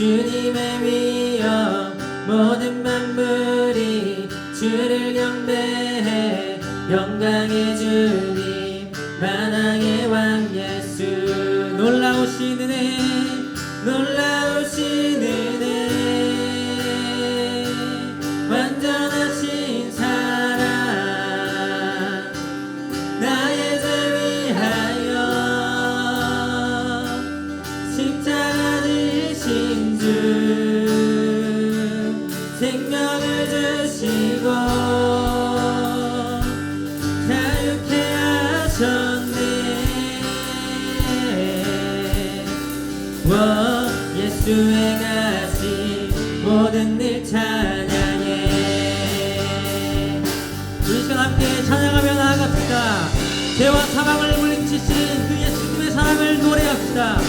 주님의 위엄 모든 만물이 주를 경배해 영광의 주님 만왕의 왕 예수 놀라우신 은혜 놀라우신 은혜 완전하신 사랑 나의 죄 위하여 십자가 지신 주 생명을 주시고 자유케 하셨네 예수의 가시 모든 일 찬양해 우리 시간 함께 찬양하며 나아갑시다. 죄와 사망을 물리치신 그 예수님의 사랑을 노래합시다.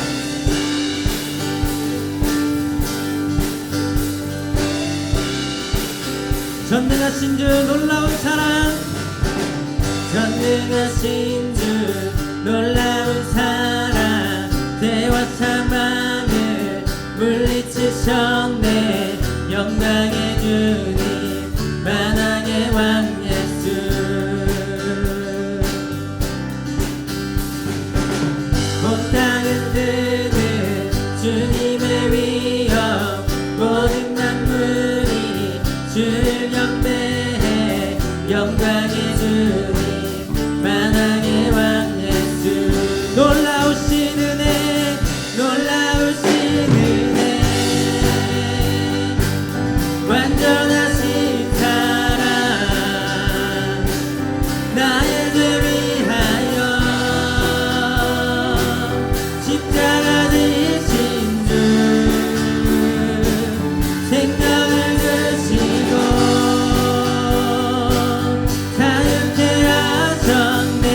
전능하신 주 놀라운 사랑 전능하신 주 놀라운 사랑 죄와 사망을 물리치셨네 영광의 주님 만왕의 왕 예수 온 땅을 드는 주님의 위엄 모든 만물이 주를 경배해 영광의 주님 만왕의 왕 예수 놀라우신 은혜 놀라우신 은혜 완전하신 사랑 나의 죄 위하여 십자가 지신 주 생명을 주시고 자유케 하셨네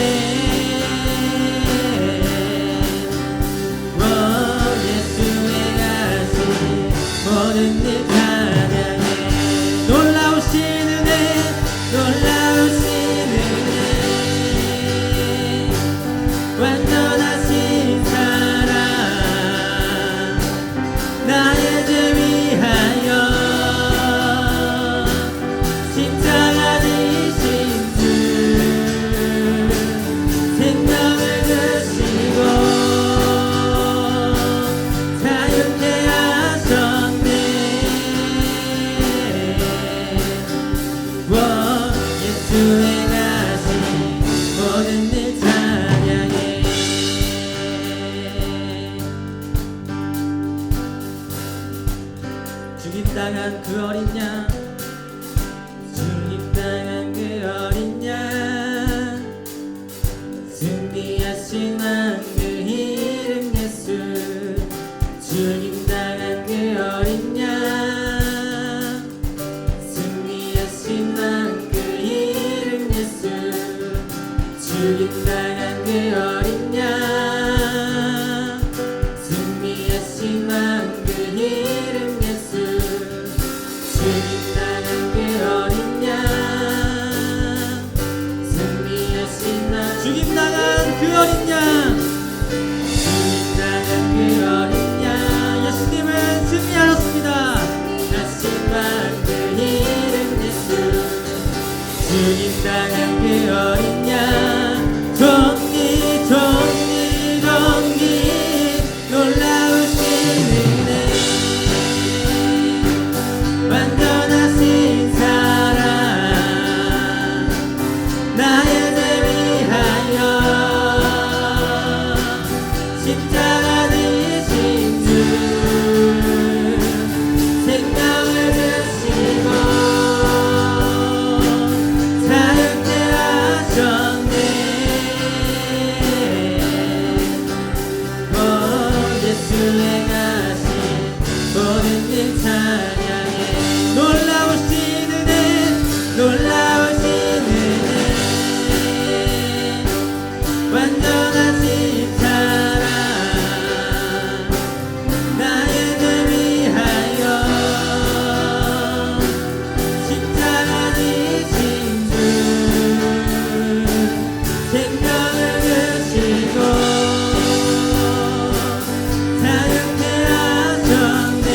예수의 가시 모든 일 찬양해 놀라우신 은혜 놀라우신 은혜 완전하신 사랑 나의 죄 위하여 십자가 지신 주 생명을 주시고 자유케 하셨네 예수의 가시 모든 일 찬양해 죽임당한 그 어린 양 죽임당한 그 어린 양 승리하신 왕 그 이름 예수 죽임당한 그 어린 양 승리하신 왕 그 이름 예수 죽임당한 그 어린 양 승리하신 왕 그 이름 예수 죽임당한 그 어린 양 승리하신 왕 죽임당한 그 어린 양 죽임당한 그 어린 양 예수님은 승리하셨습니다. 하신 왕 그 이름 예수 죽임당한 그 어린 양 존귀 존귀 존귀 놀라우신 은혜 완전하신 사랑 나의 죄 위하여 십자가 지신 주 생명을 주시고 자유케 하셨네 예수의 가시 모든 일 찬양해 놀라우신 은혜 놀라우신 은혜 완전하신 사랑 나의 죄 위하여 십자가 지신 주 생명을 주시고 자유케 하셨네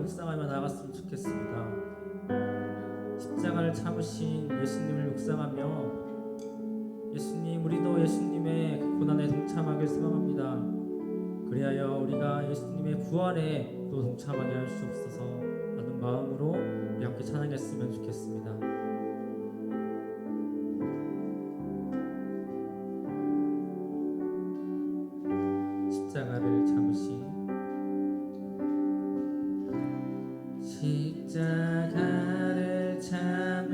묵상하며 나아갔으면 좋겠습니다. 십자가를 참으신 예수님을 묵상하며 예수님, 우리도 예수님의 고난에 동참하길 소망합니다. 그리하여 우리가 예수님의 구원에 또 동참하게 할 수 없어서 하는 마음으로 우리 함께 찬양했으면 좋겠습니다. 십자가를 참으신 십자가를 참으신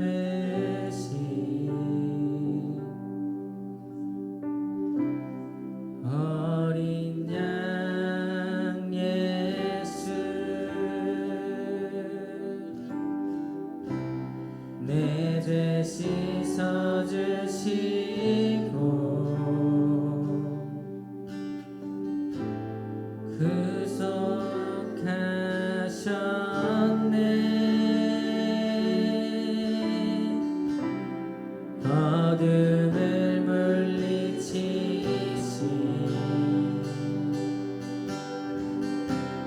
어린 양 예수, 내 죄 씻어주시고 구속하셨네. 어둠을 물리치신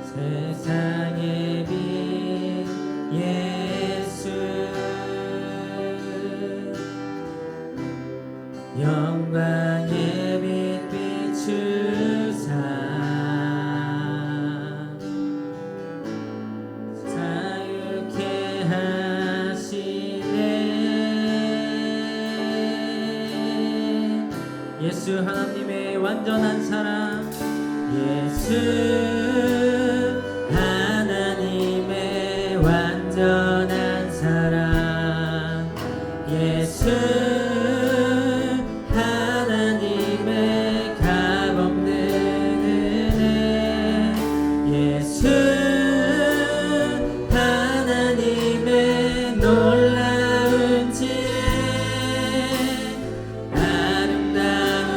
세상의 빛 예수, 영광의 빛 비추사 자유케 하시네. 예수 하나님의 완전한 사랑, 예수 하나님의 완전한 사랑, 예수 하나님의 값없는 은혜, 예수 하나님의 놀라운 지혜, 아름다운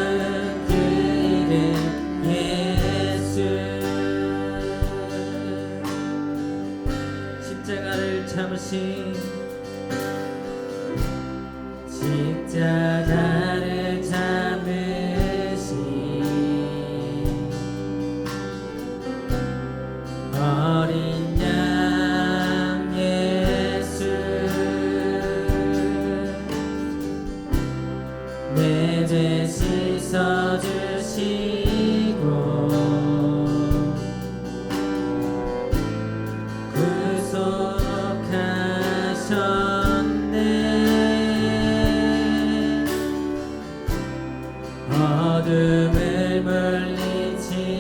그 이름 예수. 십자가를 참으신, 십자가를 참으신 어린 양 예수, 내 죄 씻어주시고 구속하셨네. 어둠을 물리치신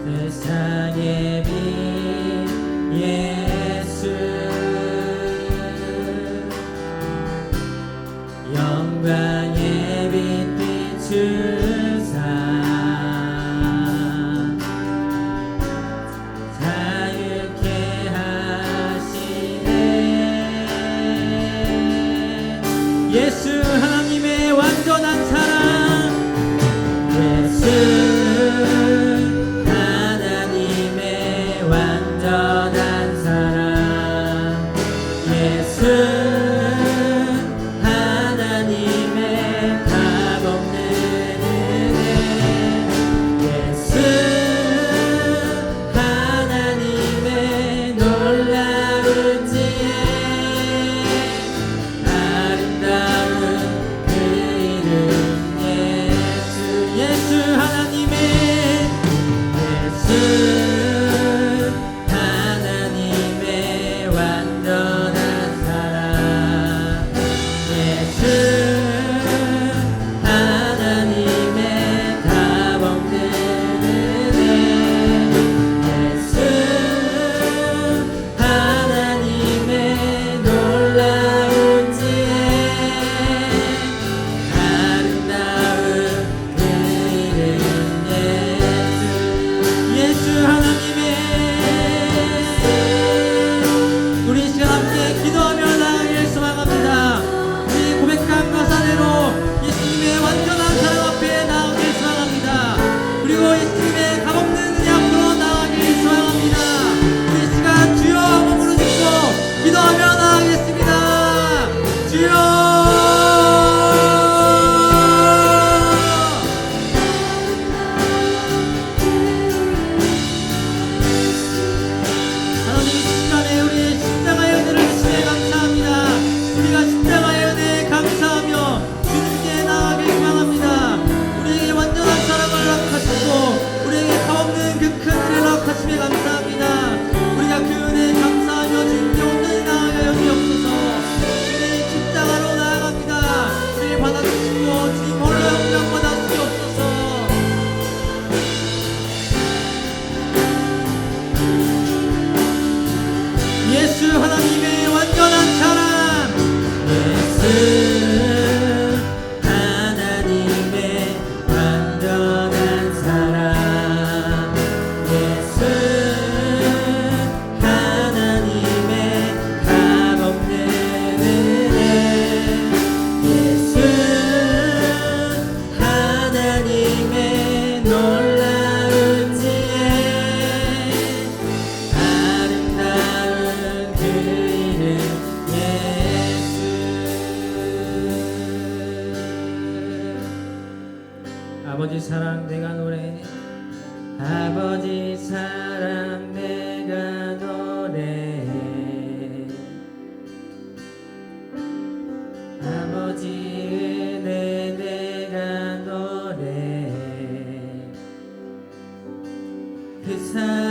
세상의 빛 예수, 영광의 빛 비추사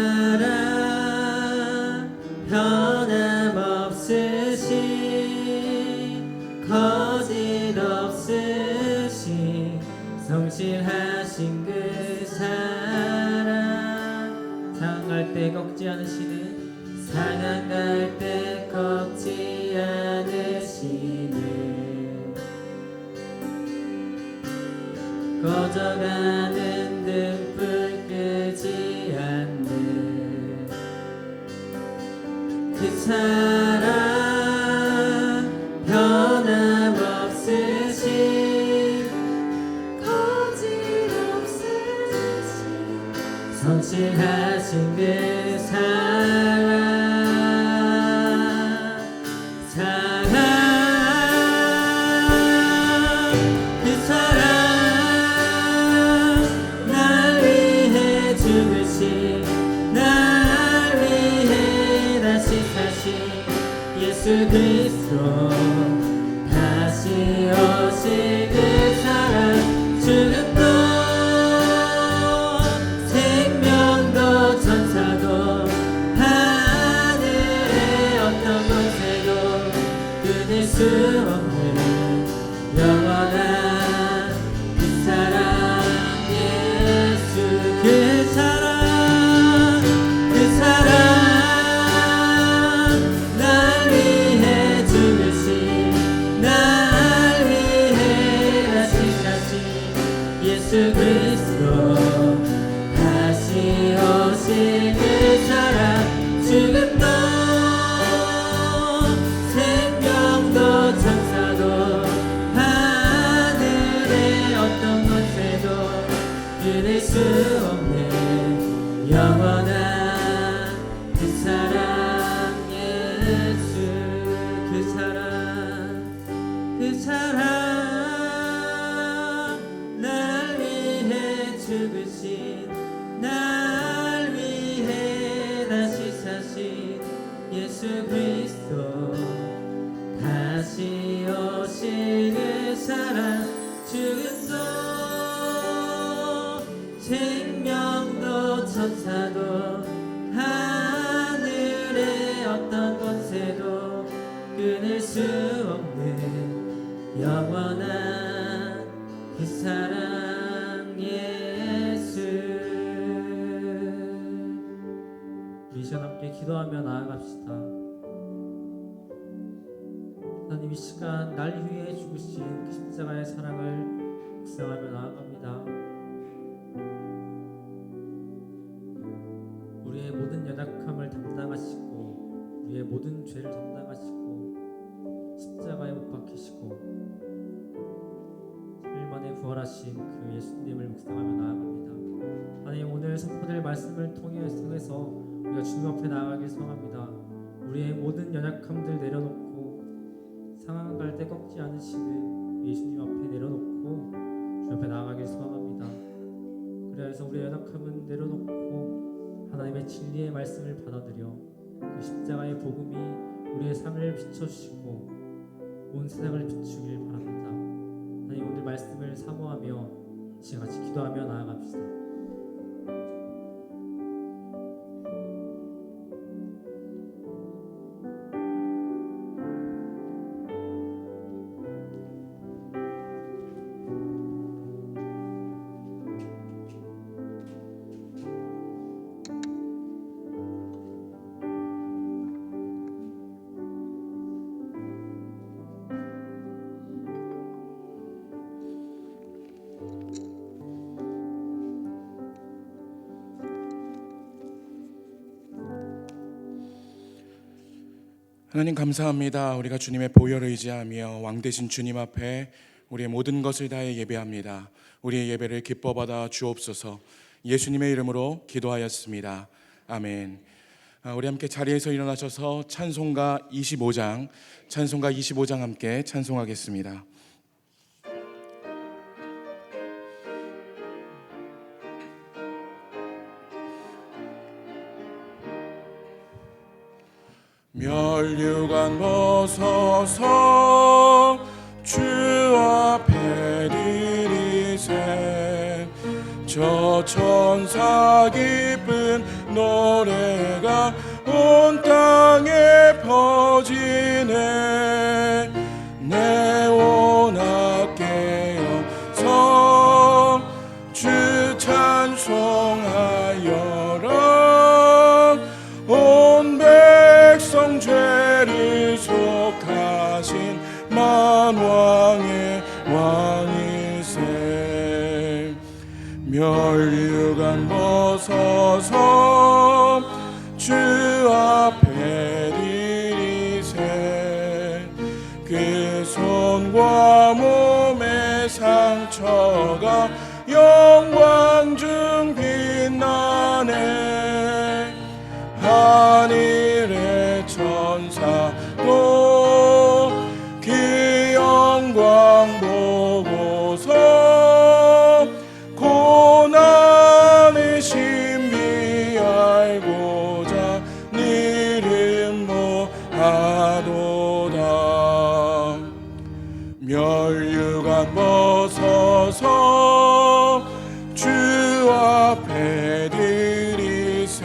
사랑 변함없으신 거짓 없으신 성실하신 그 사랑 상할 때 꺾지 않으시는 상한 때 꺾지 않으시는 꺼져가는 등불 끄지 않는 그 사랑 변함없으신 거짓 없으신 성실하신 그 사랑 그 사랑 날 위해 죽으신 날 위해 다시 사신 예수 그리스도 다시 오실 그 사랑 죽음도 생명도 천사도 하늘의 어떤 권세도 끊을 수 없는 영원한 그 사랑 예수 그 사랑 날 위해 죽으신 날 위해 다시 사신 예수 그리스도 다시 오실 그 사랑 죽음도 생명도 천사도 하늘의 어떤 것에도 끊을 수 없는 영원한 그 사랑 예수 그 사랑 날 위해 죽으신 날 위해 다시 사신 예수 그리스도 다시 오실 그 사랑 죽음도 생명도 천사도 하늘의 어떤 권세도 끊을 수 없는 영원한 그 사랑 예수. 우리 이 시간 함께 기도하며 나아갑시다. 하나님 이 시간 날 위해 죽으신 그 십자가의 사랑을 묵상하며 나아갑니다. 우리의 모든 연약함을 담당하시고 우리의 모든 죄를 담당하시고 십자가에 못 박히시고 3일 만에 부활하신 그 예수님을 묵상하며 나아갑니다. 하나님 오늘 선포될 말씀을 통해서 우리가 주님 앞에 나아가길 소망합니다. 우리의 모든 연약함들 내려놓고 상황할 때 꺾지 않으시는 예수님 앞에 내려놓고 주님 앞에 나아가길 소망합니다. 그래서 우리의 연약함은 내려놓고 하나님의 진리의 말씀을 받아들여 그 십자가의 복음이 우리의 삶을 비춰주시고 온 세상을 비추길 바랍니다. 하나님 오늘 말씀을 사모하며 지금 같이 기도하며 나아갑시다. 하나님 감사합니다. 우리가 주님의 보혈을 의지하며 왕되신 주님 앞에 우리의 모든 것을 다해 예배합니다. 우리의 예배를 기뻐 받아 주옵소서. 예수님의 이름으로 기도하였습니다. 아멘. 우리 함께 자리에서 일어나셔서 찬송가 25장 함께 찬송하겠습니다. 멸류관 벗어서 주 앞에 드리세 저 천사 기쁜 노래가 온 땅에 퍼지네. 내오나 깨어서 주 찬송하여라. 온 백성 죄를 속하신 만왕의 왕이세. 멸류관 벗어서 주 앞에 드리세. 그 손과 몸의 상처가 영광 중 빛나네. 하늘의 천사도 그 영광 보고서 고난의 신비 알고자 네 이름 모아도다. 멸류관 벗어서 주 앞에 드리세.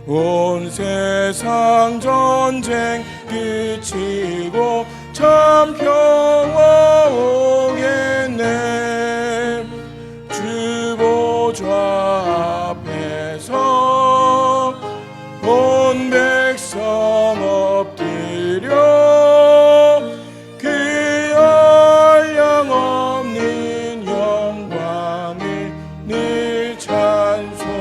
온 세상 전쟁 끝이고 참 평화 오겠네. 주 보좌 앞에서 온 백성 엎드려 그 한량 없는 영광을 늘 찬송합니다.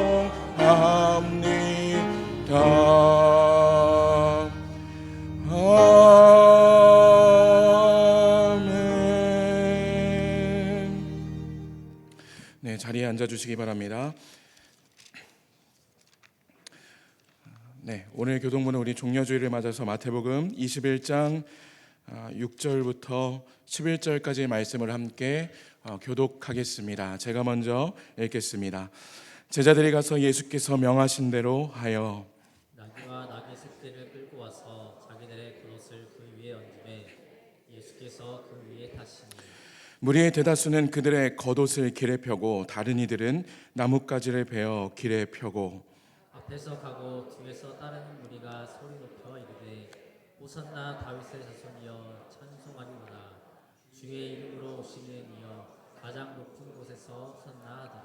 아멘. 네, 자리에 앉아주시기 바랍니다. 네, 오늘 교동부는 우리 종려주일을 맞아서 마태복음 21장 6절부터 11절까지의 말씀을 함께 교독하겠습니다. 제가 먼저 읽겠습니다. 제자들이 가서 예수께서 명하신 대로 하여 나귀와 나귀 새떼를 끌고 와서 자기들의 그릇을 그 위에 얹음에 예수께서 그 위에 타시니 무리의 대다수는 그들의 겉옷을 길에 펴고 다른 이들은 나뭇가지를 베어 길에 펴고 앞에서 가고 뒤에서 따르는 무리가 소리 높여 이르되 호산나 다윗의 자손이여 찬송하리로다. 주의 이름으로 오시는 이여 가장 높은 곳에서 호산나 하더라.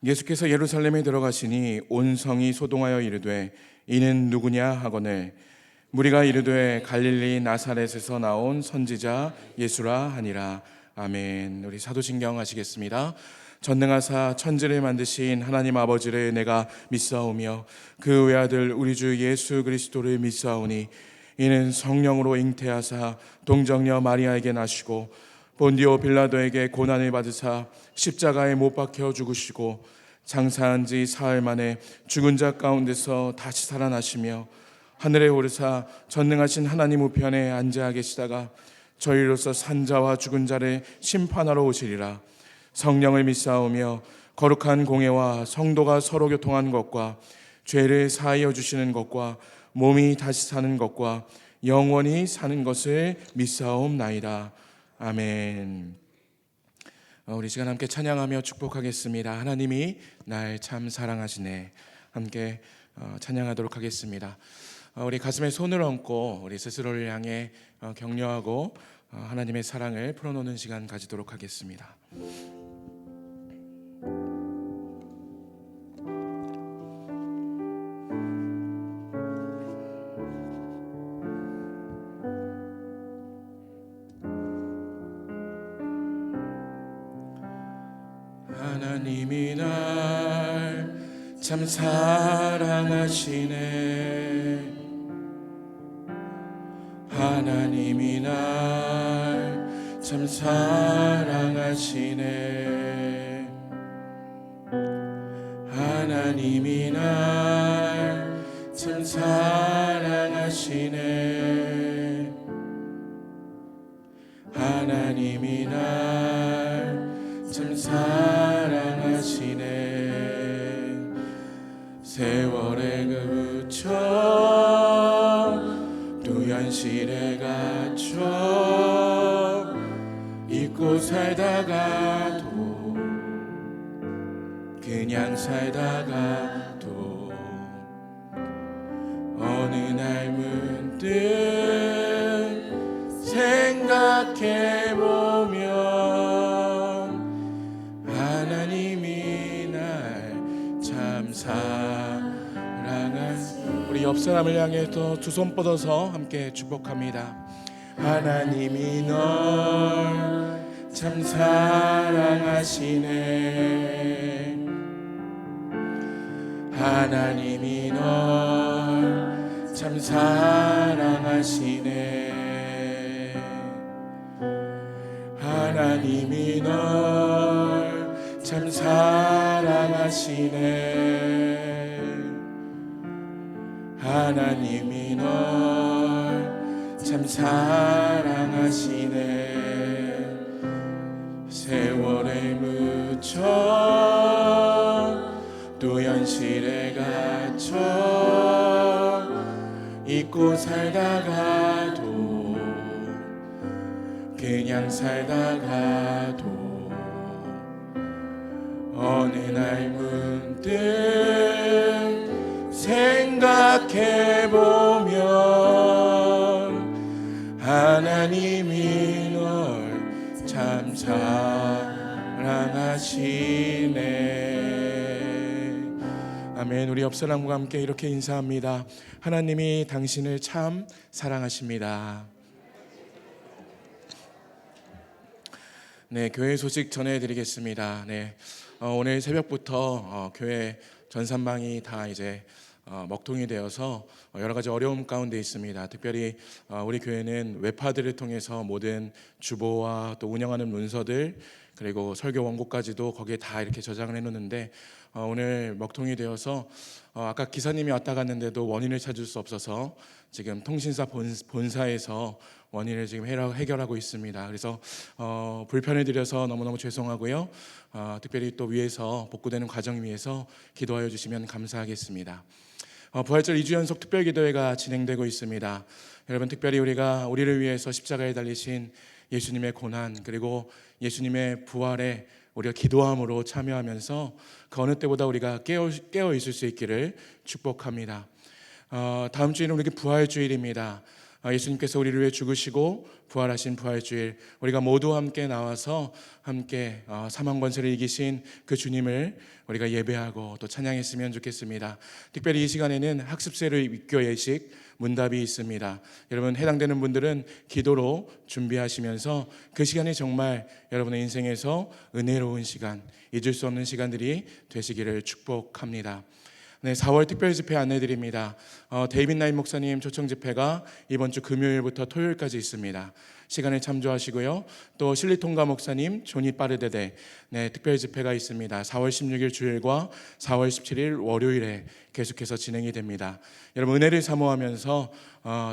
예수께서 예루살렘에 들어가시니 온 성이 소동하여 이르되 이는 누구냐 하거늘 무리가 이르되 갈릴리 나사렛에서 나온 선지자 예수라 하니라. 아멘. 우리 사도신경 하시겠습니다. 전능하사 천지를 만드신 하나님 아버지를 내가 믿사오며 그 외아들 우리 주 예수 그리스도를 믿사오니 이는 성령으로 잉태하사 동정녀 마리아에게 나시고 본디오 빌라도에게 고난을 받으사 십자가에 못 박혀 죽으시고 장사한 지 사흘 만에 죽은 자 가운데서 다시 살아나시며 하늘에 오르사 전능하신 하나님 우편에 앉아 계시다가 저희로서 산자와 죽은 자를 심판하러 오시리라. 성령을 믿사오며 거룩한 공예와 성도가 서로 교통한 것과 죄를 사하여 주시는 것과 몸이 다시 사는 것과 영원히 사는 것을 믿사옵나이다. 아멘. 우리 시간 함께 찬양하며 축복하겠습니다. 하나님이 날 참 사랑하시네. 함께 찬양하도록 하겠습니다. 우리 가슴에 손을 얹고 우리 스스로를 향해 격려하고 하나님의 사랑을 풀어놓는 시간 가지도록 하겠습니다. 하나님이 날 참 사랑하시네. 하나님이 날 참 사랑하시네. 하나님이 날 참 사랑하시네. 하나님이 날 참 사랑하시네. 세월에 그쳐 또 현실에 갇혀 잊고 살다가도 그 그냥 살다가도 어느 날 문득 생각해보면 하나님이 날 참 사랑하시. 우리 옆 사람을 향해서 두 손 뻗어서 함께 축복합니다. 하나님이 널 참 사랑하시네. 하나님이 널 참 사랑하시네. 하나님이 널 참 사랑하시네. 하나님이 널 참 사랑하시네. 세월에 묻혀 또 현실에 갇혀 잊고 살다가도 그냥 살다가도 어느 날 문득 생각해보면 하나님이 널 참 사랑하시네. 아멘. 우리 옆 사람과 함께 이렇게 인사합니다. 하나님이 당신을 참 사랑하십니다. 네, 교회 소식 전해드리겠습니다. 네, 오늘 새벽부터 교회 전산망이 다 이제 먹통이 되어서 여러 가지 어려움 가운데 있습니다. 특별히 우리 교회는 웹하드를 통해서 모든 주보와 또 운영하는 문서들 그리고 설교 원고까지도 거기에 다 이렇게 저장을 해놓는데 오늘 먹통이 되어서 아까 기사님이 왔다 갔는데도 원인을 찾을 수 없어서 지금 통신사 본사에서 원인을 지금 해결하고 있습니다. 그래서 불편을 드려서 너무너무 죄송하고요. 특별히 또 위에서 복구되는 과정 위해서 기도하여 주시면 감사하겠습니다. 부활절 2주 연속 특별기도회가 진행되고 있습니다. 여러분, 특별히 우리가 우리를 위해서 십자가에 달리신 예수님의 고난 그리고 예수님의 부활에 우리가 기도함으로 참여하면서 그 어느 때보다 우리가 깨어 있을 수 있기를 축복합니다. 다음 주일은 우리 부활주일입니다. 예수님께서 우리를 위해 죽으시고 부활하신 부활주일, 우리가 모두 함께 나와서 함께 사망 권세를 이기신 그 주님을 우리가 예배하고 또 찬양했으면 좋겠습니다. 특별히 이 시간에는 학습세를 입교 예식 문답이 있습니다. 여러분, 해당되는 분들은 기도로 준비하시면서 그 시간이 정말 여러분의 인생에서 은혜로운 시간, 잊을 수 없는 시간들이 되시기를 축복합니다. 네, 4월 특별 집회 안내드립니다. 데이빗 나인 목사님 초청 집회가 이번 주 금요일부터 토요일까지 있습니다. 시간에 참조하시고요. 또 실리통가 목사님 조니 빠르데데 특별 집회가 있습니다. 4월 16일 주일과 4월 17일 월요일에 계속해서 진행이 됩니다. 여러분, 은혜를 사모하면서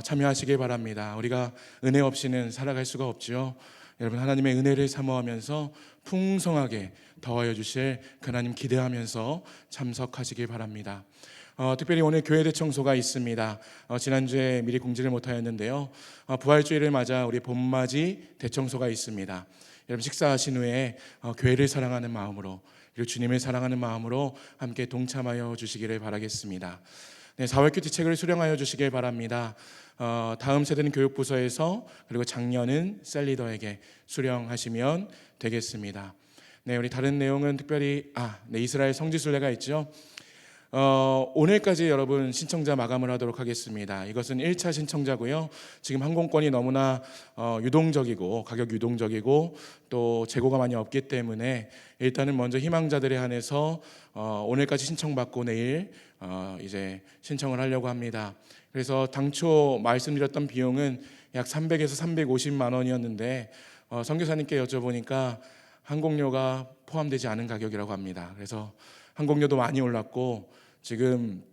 참여하시길 바랍니다. 우리가 은혜 없이는 살아갈 수가 없죠. 여러분, 하나님의 은혜를 사모하면서 풍성하게 더하여 주실 그 하나님 기대하면서 참석하시길 바랍니다. 특별히 오늘 교회 대청소가 있습니다. 지난주에 미리 공지를 못하였는데요. 부활주일을 맞아 우리 봄맞이 대청소가 있습니다. 여러분, 식사하신 후에 교회를 사랑하는 마음으로 그리고 주님을 사랑하는 마음으로 함께 동참하여 주시기를 바라겠습니다. 네, 4월 큐티책을 수령하여 주시길 바랍니다. 다음 세대는 교육부서에서 그리고 작년은 셀리더에게 수령하시면 되겠습니다. 네, 우리 다른 내용은 특별히 이스라엘 성지순례가 있죠. 오늘까지 여러분 신청자 마감을 하도록 하겠습니다. 이것은 1차 신청자고요. 지금 항공권이 너무나 유동적이고 가격 유동적이고 또 재고가 많이 없기 때문에 일단은 먼저 희망자들에 한해서 오늘까지 신청받고 내일 이제 신청을 하려고 합니다. 그래서 당초 말씀드렸던 비용은 약 300에서 350만 원이었는데 선교사님께 여쭤보니까 항공료가 포함되지 않은 가격이라고 합니다. 그래서 항공료도 많이 올랐고 지금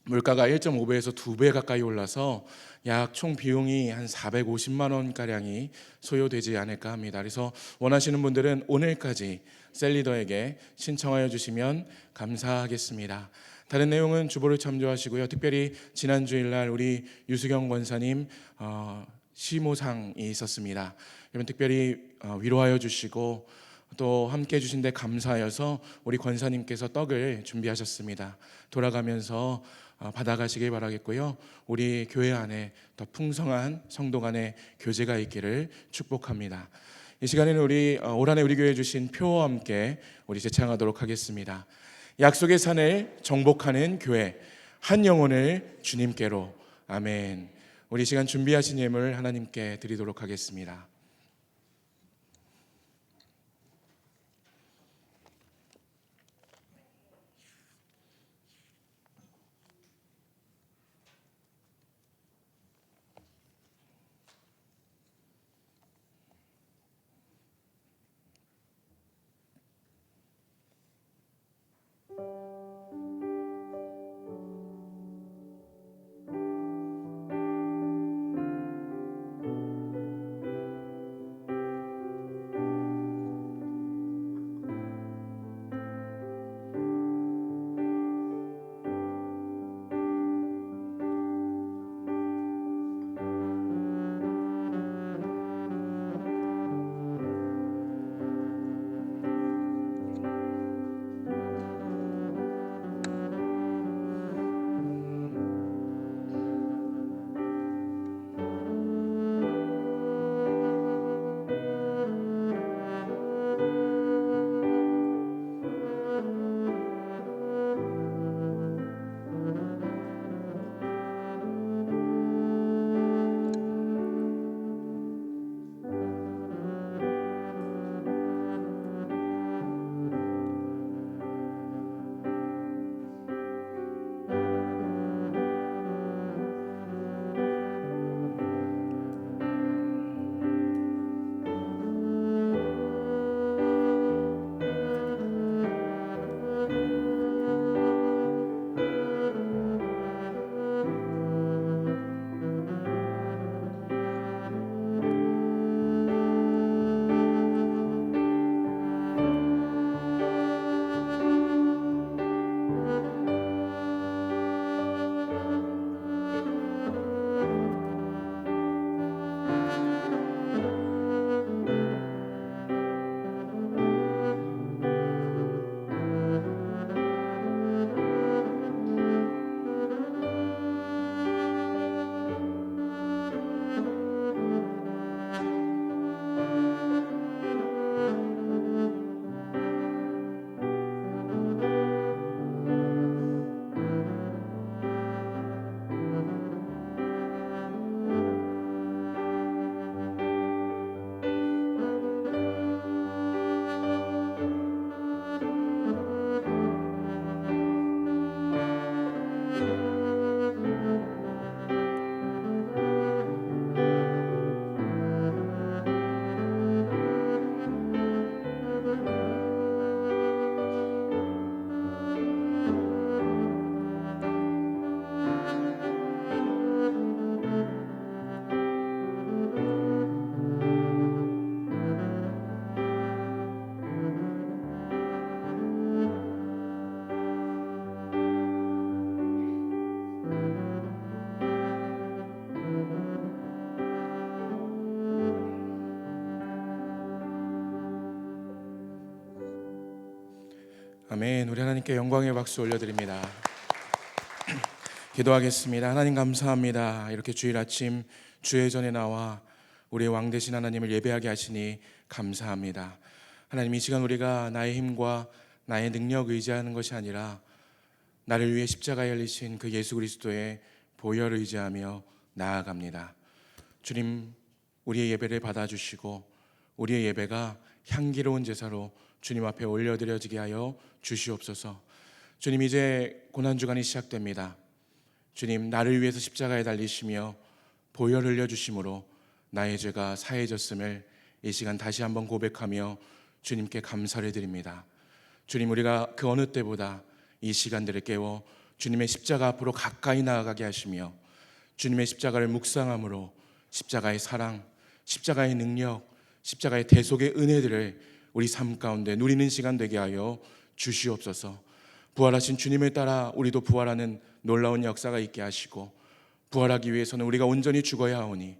물가가 1.5배에서 2배 가까이 올라서 약 총 비용이 한 450만 원가량이 소요되지 않을까 합니다. 그래서 원하시는 분들은 오늘까지 셀리더에게 신청하여 주시면 감사하겠습니다. 다른 내용은 주보를 참조하시고요. 특별히 지난 주일날 우리 유수경 권사님 시모상이 있었습니다. 여러분, 특별히 위로하여 주시고 또 함께 해주신 데 감사하여서 우리 권사님께서 떡을 준비하셨습니다. 돌아가면서 받아가시길 바라겠고요. 우리 교회 안에 더 풍성한 성도 간의 교제가 있기를 축복합니다. 이 시간에는 우리 올 한해 우리 교회에 주신 표와 함께 우리 제창하도록 하겠습니다. 약속의 산을 정복하는 교회, 한 영혼을 주님께로. 아멘. 우리 시간 준비하신 예물 하나님께 드리도록 하겠습니다. 아멘. 우리 하나님께 영광의 박수 올려드립니다. 기도하겠습니다. 하나님 감사합니다. 이렇게 주일 아침 주의 전에 나와 우리의 왕 되신 하나님을 예배하게 하시니 감사합니다. 하나님, 이 시간 우리가 나의 힘과 나의 능력 의지하는 것이 아니라 나를 위해 십자가에 열리신 그 예수 그리스도의 보혈을 의지하며 나아갑니다. 주님, 우리의 예배를 받아주시고 우리의 예배가 향기로운 제사로 주님 앞에 올려드려지게 하여 주시옵소서. 주님, 이제 고난주간이 시작됩니다. 주님, 나를 위해서 십자가에 달리시며 보혈 흘려주심으로 나의 죄가 사해졌음을 이 시간 다시 한번 고백하며 주님께 감사를 드립니다. 주님, 우리가 그 어느 때보다 이 시간들을 깨워 주님의 십자가 앞으로 가까이 나아가게 하시며 주님의 십자가를 묵상함으로 십자가의 사랑, 십자가의 능력, 십자가의 대속의 은혜들을 우리 삶 가운데 누리는 시간 되게 하여 주시옵소서. 부활하신 주님을 따라 우리도 부활하는 놀라운 역사가 있게 하시고, 부활하기 위해서는 우리가 온전히 죽어야 하오니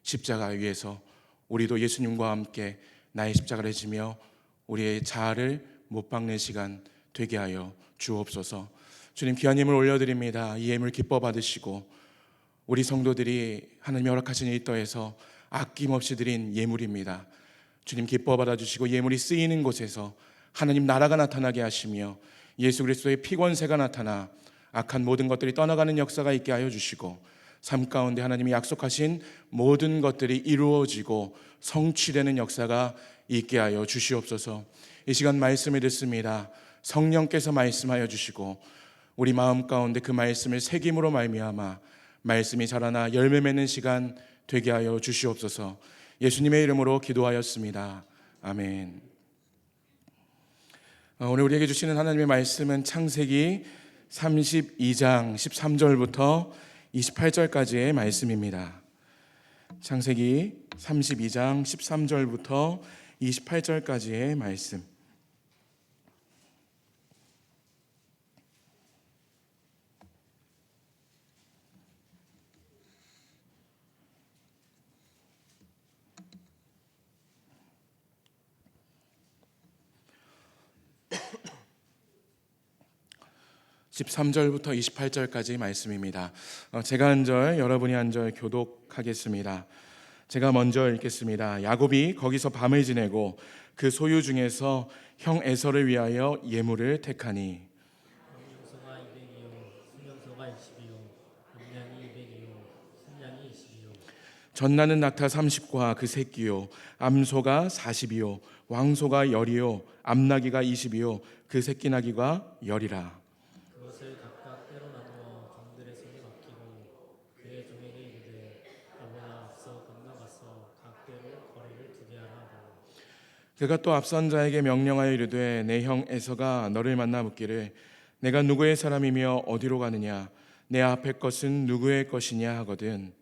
십자가 위에서 우리도 예수님과 함께 나의 십자가를 지며 우리의 자아를 못 박는 시간 되게 하여 주옵소서. 주님, 귀한 예물 올려드립니다. 이 예물 기뻐 받으시고 우리 성도들이 하나님이 허락하신 이 터에서 아낌없이 드린 예물입니다. 주님, 기뻐 받아주시고 예물이 쓰이는 곳에서 하나님 나라가 나타나게 하시며 예수 그리스도의 피권세가 나타나 악한 모든 것들이 떠나가는 역사가 있게 하여 주시고 삶 가운데 하나님이 약속하신 모든 것들이 이루어지고 성취되는 역사가 있게 하여 주시옵소서. 이 시간 말씀을 듣습니다. 성령께서 말씀하여 주시고 우리 마음 가운데 그 말씀을 새김으로 말미암아 말씀이 자라나 열매 맺는 시간 되게 하여 주시옵소서. 예수님의 이름으로 기도하였습니다. 아멘. 오늘 우리에게 주시는 하나님의 말씀은 창세기 32장 13절부터 28절까지의 말씀입니다. 창세기 32장 13절부터 28절까지의 말씀. (13절부터) (28절까지) 말씀입니다. 제가 한 절, 여러분이 한 절 교독하겠습니다. 제가 먼저 읽겠습니다. 야곱이 거기서 밤을 지내고 그 소유 중에서 형 에서를 위하여 예물을 택하니 암염소가 200이요 순염소가 20이요 암양이 200이요 순양이 20이요 전나는 낙타 30과 그 새끼요 암소가 40이요 왕소가 10이요 암나귀가 20이요 그 새끼 나귀가 10이라. 그것을 각각 때로 나누어 종들의 손에 맡기고 그의 종에게 이르되 아버나 앞서 건너가서 각대로 거리를 두게 하라 하고 그가 또 앞선 자에게 명령하여 이르되 내 형 에서가 너를 만나 묻기를 내가 누구의 사람이며 어디로 가느냐 내 앞에 것은 누구의 것이냐 하거든.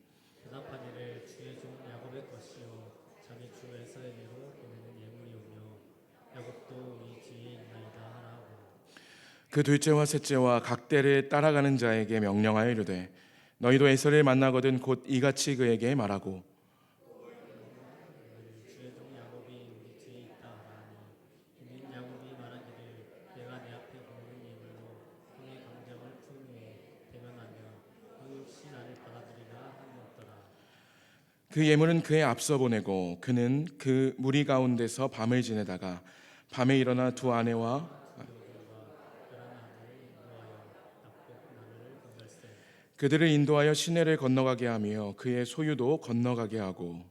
대답하기를 주의 종 야곱의 것이요 자기 주 에서에게로 보내는 예물이오며 야곱도 이 뒤에 있나이다 하라 하고 그 둘째와 셋째와 각대를 따라가는 자에게 명령하여 이르되 너희도 에서를 만나거든 곧 이같이 그에게 말하고 주의 종 야곱이 우리 뒤에 있다 하라니 이는 야곱이 말하기를 내가 내 앞에 보내는 예물로 형의 강정을 푼 후에 대면하며 그 혹시 나를 받아들이라 하였더라. 그 예물은 그의 앞서 보내고 그는 그 무리 가운데서 밤을 지내다가 밤에 일어나 두 아내와 그들을 인도하여 시내를 건너가게 하며 그의 소유도 건너가게 하고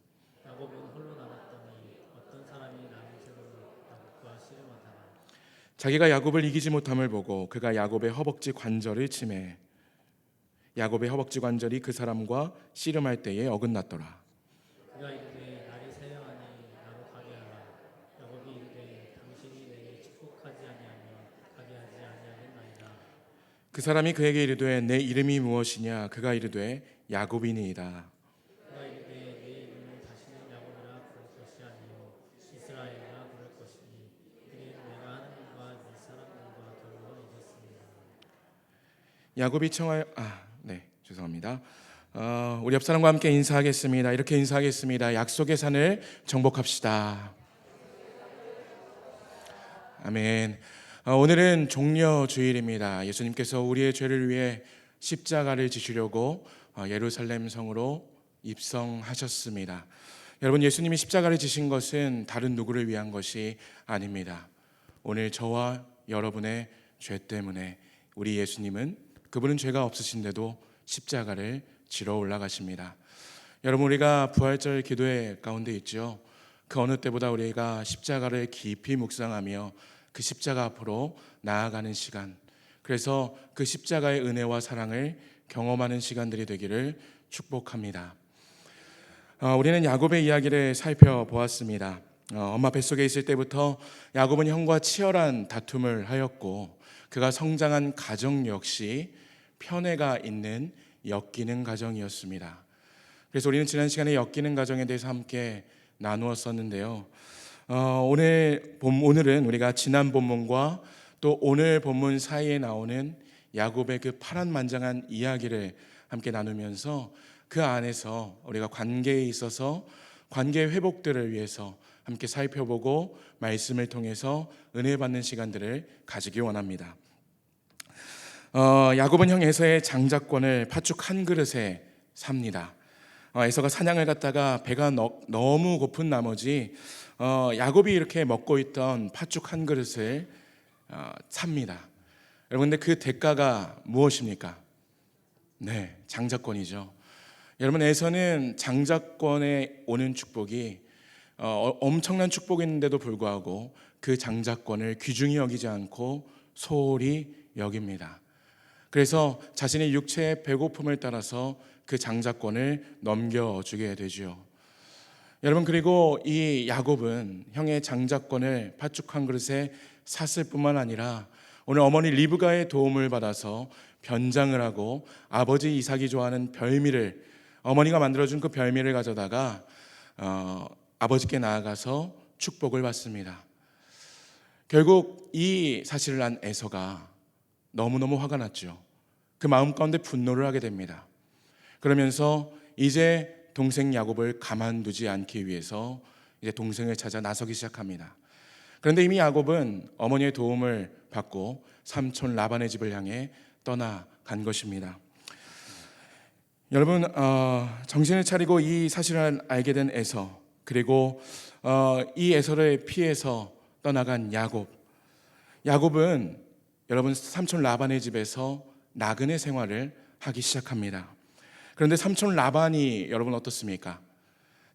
야곱은 홀로 남았더니 어떤 사람이 남은 새로 야곱과 씨름하다가 자기가 야곱을 이기지 못함을 보고 그가 야곱의 허벅지 관절을 치매 야곱의 허벅지 관절이 그 사람과 씨름할 때에 어긋났더라. 그가 이르되 날이 새어하니 나로 가게 하라. 야곱이 이르되 당신이 내게 축복하지 아니하며 가게 하지 아니하겠나이다. 그 사람이 그에게 이르되 내 이름이 무엇이냐 그가 이르되 야곱이니이다. 그가 이르되 내 이름을 다시는 야곱이라 부를 것이 아니요 이스라엘이라 부를 것이니 그는 내가 하나님과 네 사람들과 겨루어 이겼습니다. 야곱이 청하여 죄송합니다. 우리 옆 사람과 함께 인사하겠습니다. 이렇게 인사하겠습니다. 약속의 산을 정복합시다. 아멘. 오늘은 종려 주일입니다. 예수님께서 우리의 죄를 위해 십자가를 지시려고 예루살렘 성으로 입성하셨습니다. 여러분, 예수님이 십자가를 지신 것은 다른 누구를 위한 것이 아닙니다. 오늘 저와 여러분의 죄 때문에 우리 예수님은 그분은 죄가 없으신데도 십자가를 지러 올라가십니다. 여러분, 우리가 부활절 기도회 가운데 있죠. 그 어느 때보다 우리가 십자가를 깊이 묵상하며 그 십자가 앞으로 나아가는 시간, 그래서 그 십자가의 은혜와 사랑을 경험하는 시간들이 되기를 축복합니다. 우리는 야곱의 이야기를 살펴보았습니다. 엄마 뱃속에 있을 때부터 야곱은 형과 치열한 다툼을 하였고 그가 성장한 가정 역시 편애가 있는 엮이는 가정이었습니다. 그래서 우리는 지난 시간에 엮이는 가정에 대해서 함께 나누었었는데요. 오늘은 우리가 지난 본문과 또 오늘 본문 사이에 나오는 야곱의 그 파란만장한 이야기를 함께 나누면서 그 안에서 우리가 관계에 있어서 관계 회복들을 위해서 함께 살펴보고 말씀을 통해서 은혜 받는 시간들을 가지기 원합니다. 야곱은 형 에서의 장자권을 팥죽 한 그릇에 삽니다. 에서가 사냥을 갔다가 배가 너무 고픈 나머지 야곱이 이렇게 먹고 있던 팥죽 한 그릇을 삽니다. 여러분, 근데 그 대가가 무엇입니까? 네, 장자권이죠. 여러분, 에서는 장자권에 오는 축복이 엄청난 축복인데도 불구하고 그 장자권을 귀중히 여기지 않고 소홀히 여깁니다. 그래서 자신의 육체의 배고픔을 따라서 그 장자권을 넘겨주게 되죠. 여러분, 그리고 이 야곱은 형의 장자권을 팥죽 한 그릇에 샀을 뿐만 아니라 오늘 어머니 리브가의 도움을 받아서 변장을 하고 아버지 이삭이 좋아하는 별미를, 어머니가 만들어준 그 별미를 가져다가 아버지께 나아가서 축복을 받습니다. 결국 이 사실을 안 에서가 너무너무 화가 났죠. 그 마음 가운데 분노를 하게 됩니다. 그러면서 이제 동생 야곱을 가만두지 않기 위해서 이제 동생을 찾아 나서기 시작합니다. 그런데 이미 야곱은 어머니의 도움을 받고 삼촌 라반의 집을 향해 떠나간 것입니다. 여러분, 정신을 차리고 이 사실을 알게 된 에서, 그리고 이 에서를 피해서 떠나간 야곱은 여러분 삼촌 라반의 집에서 나그네 생활을 하기 시작합니다. 그런데 삼촌 라반이 여러분 어떻습니까?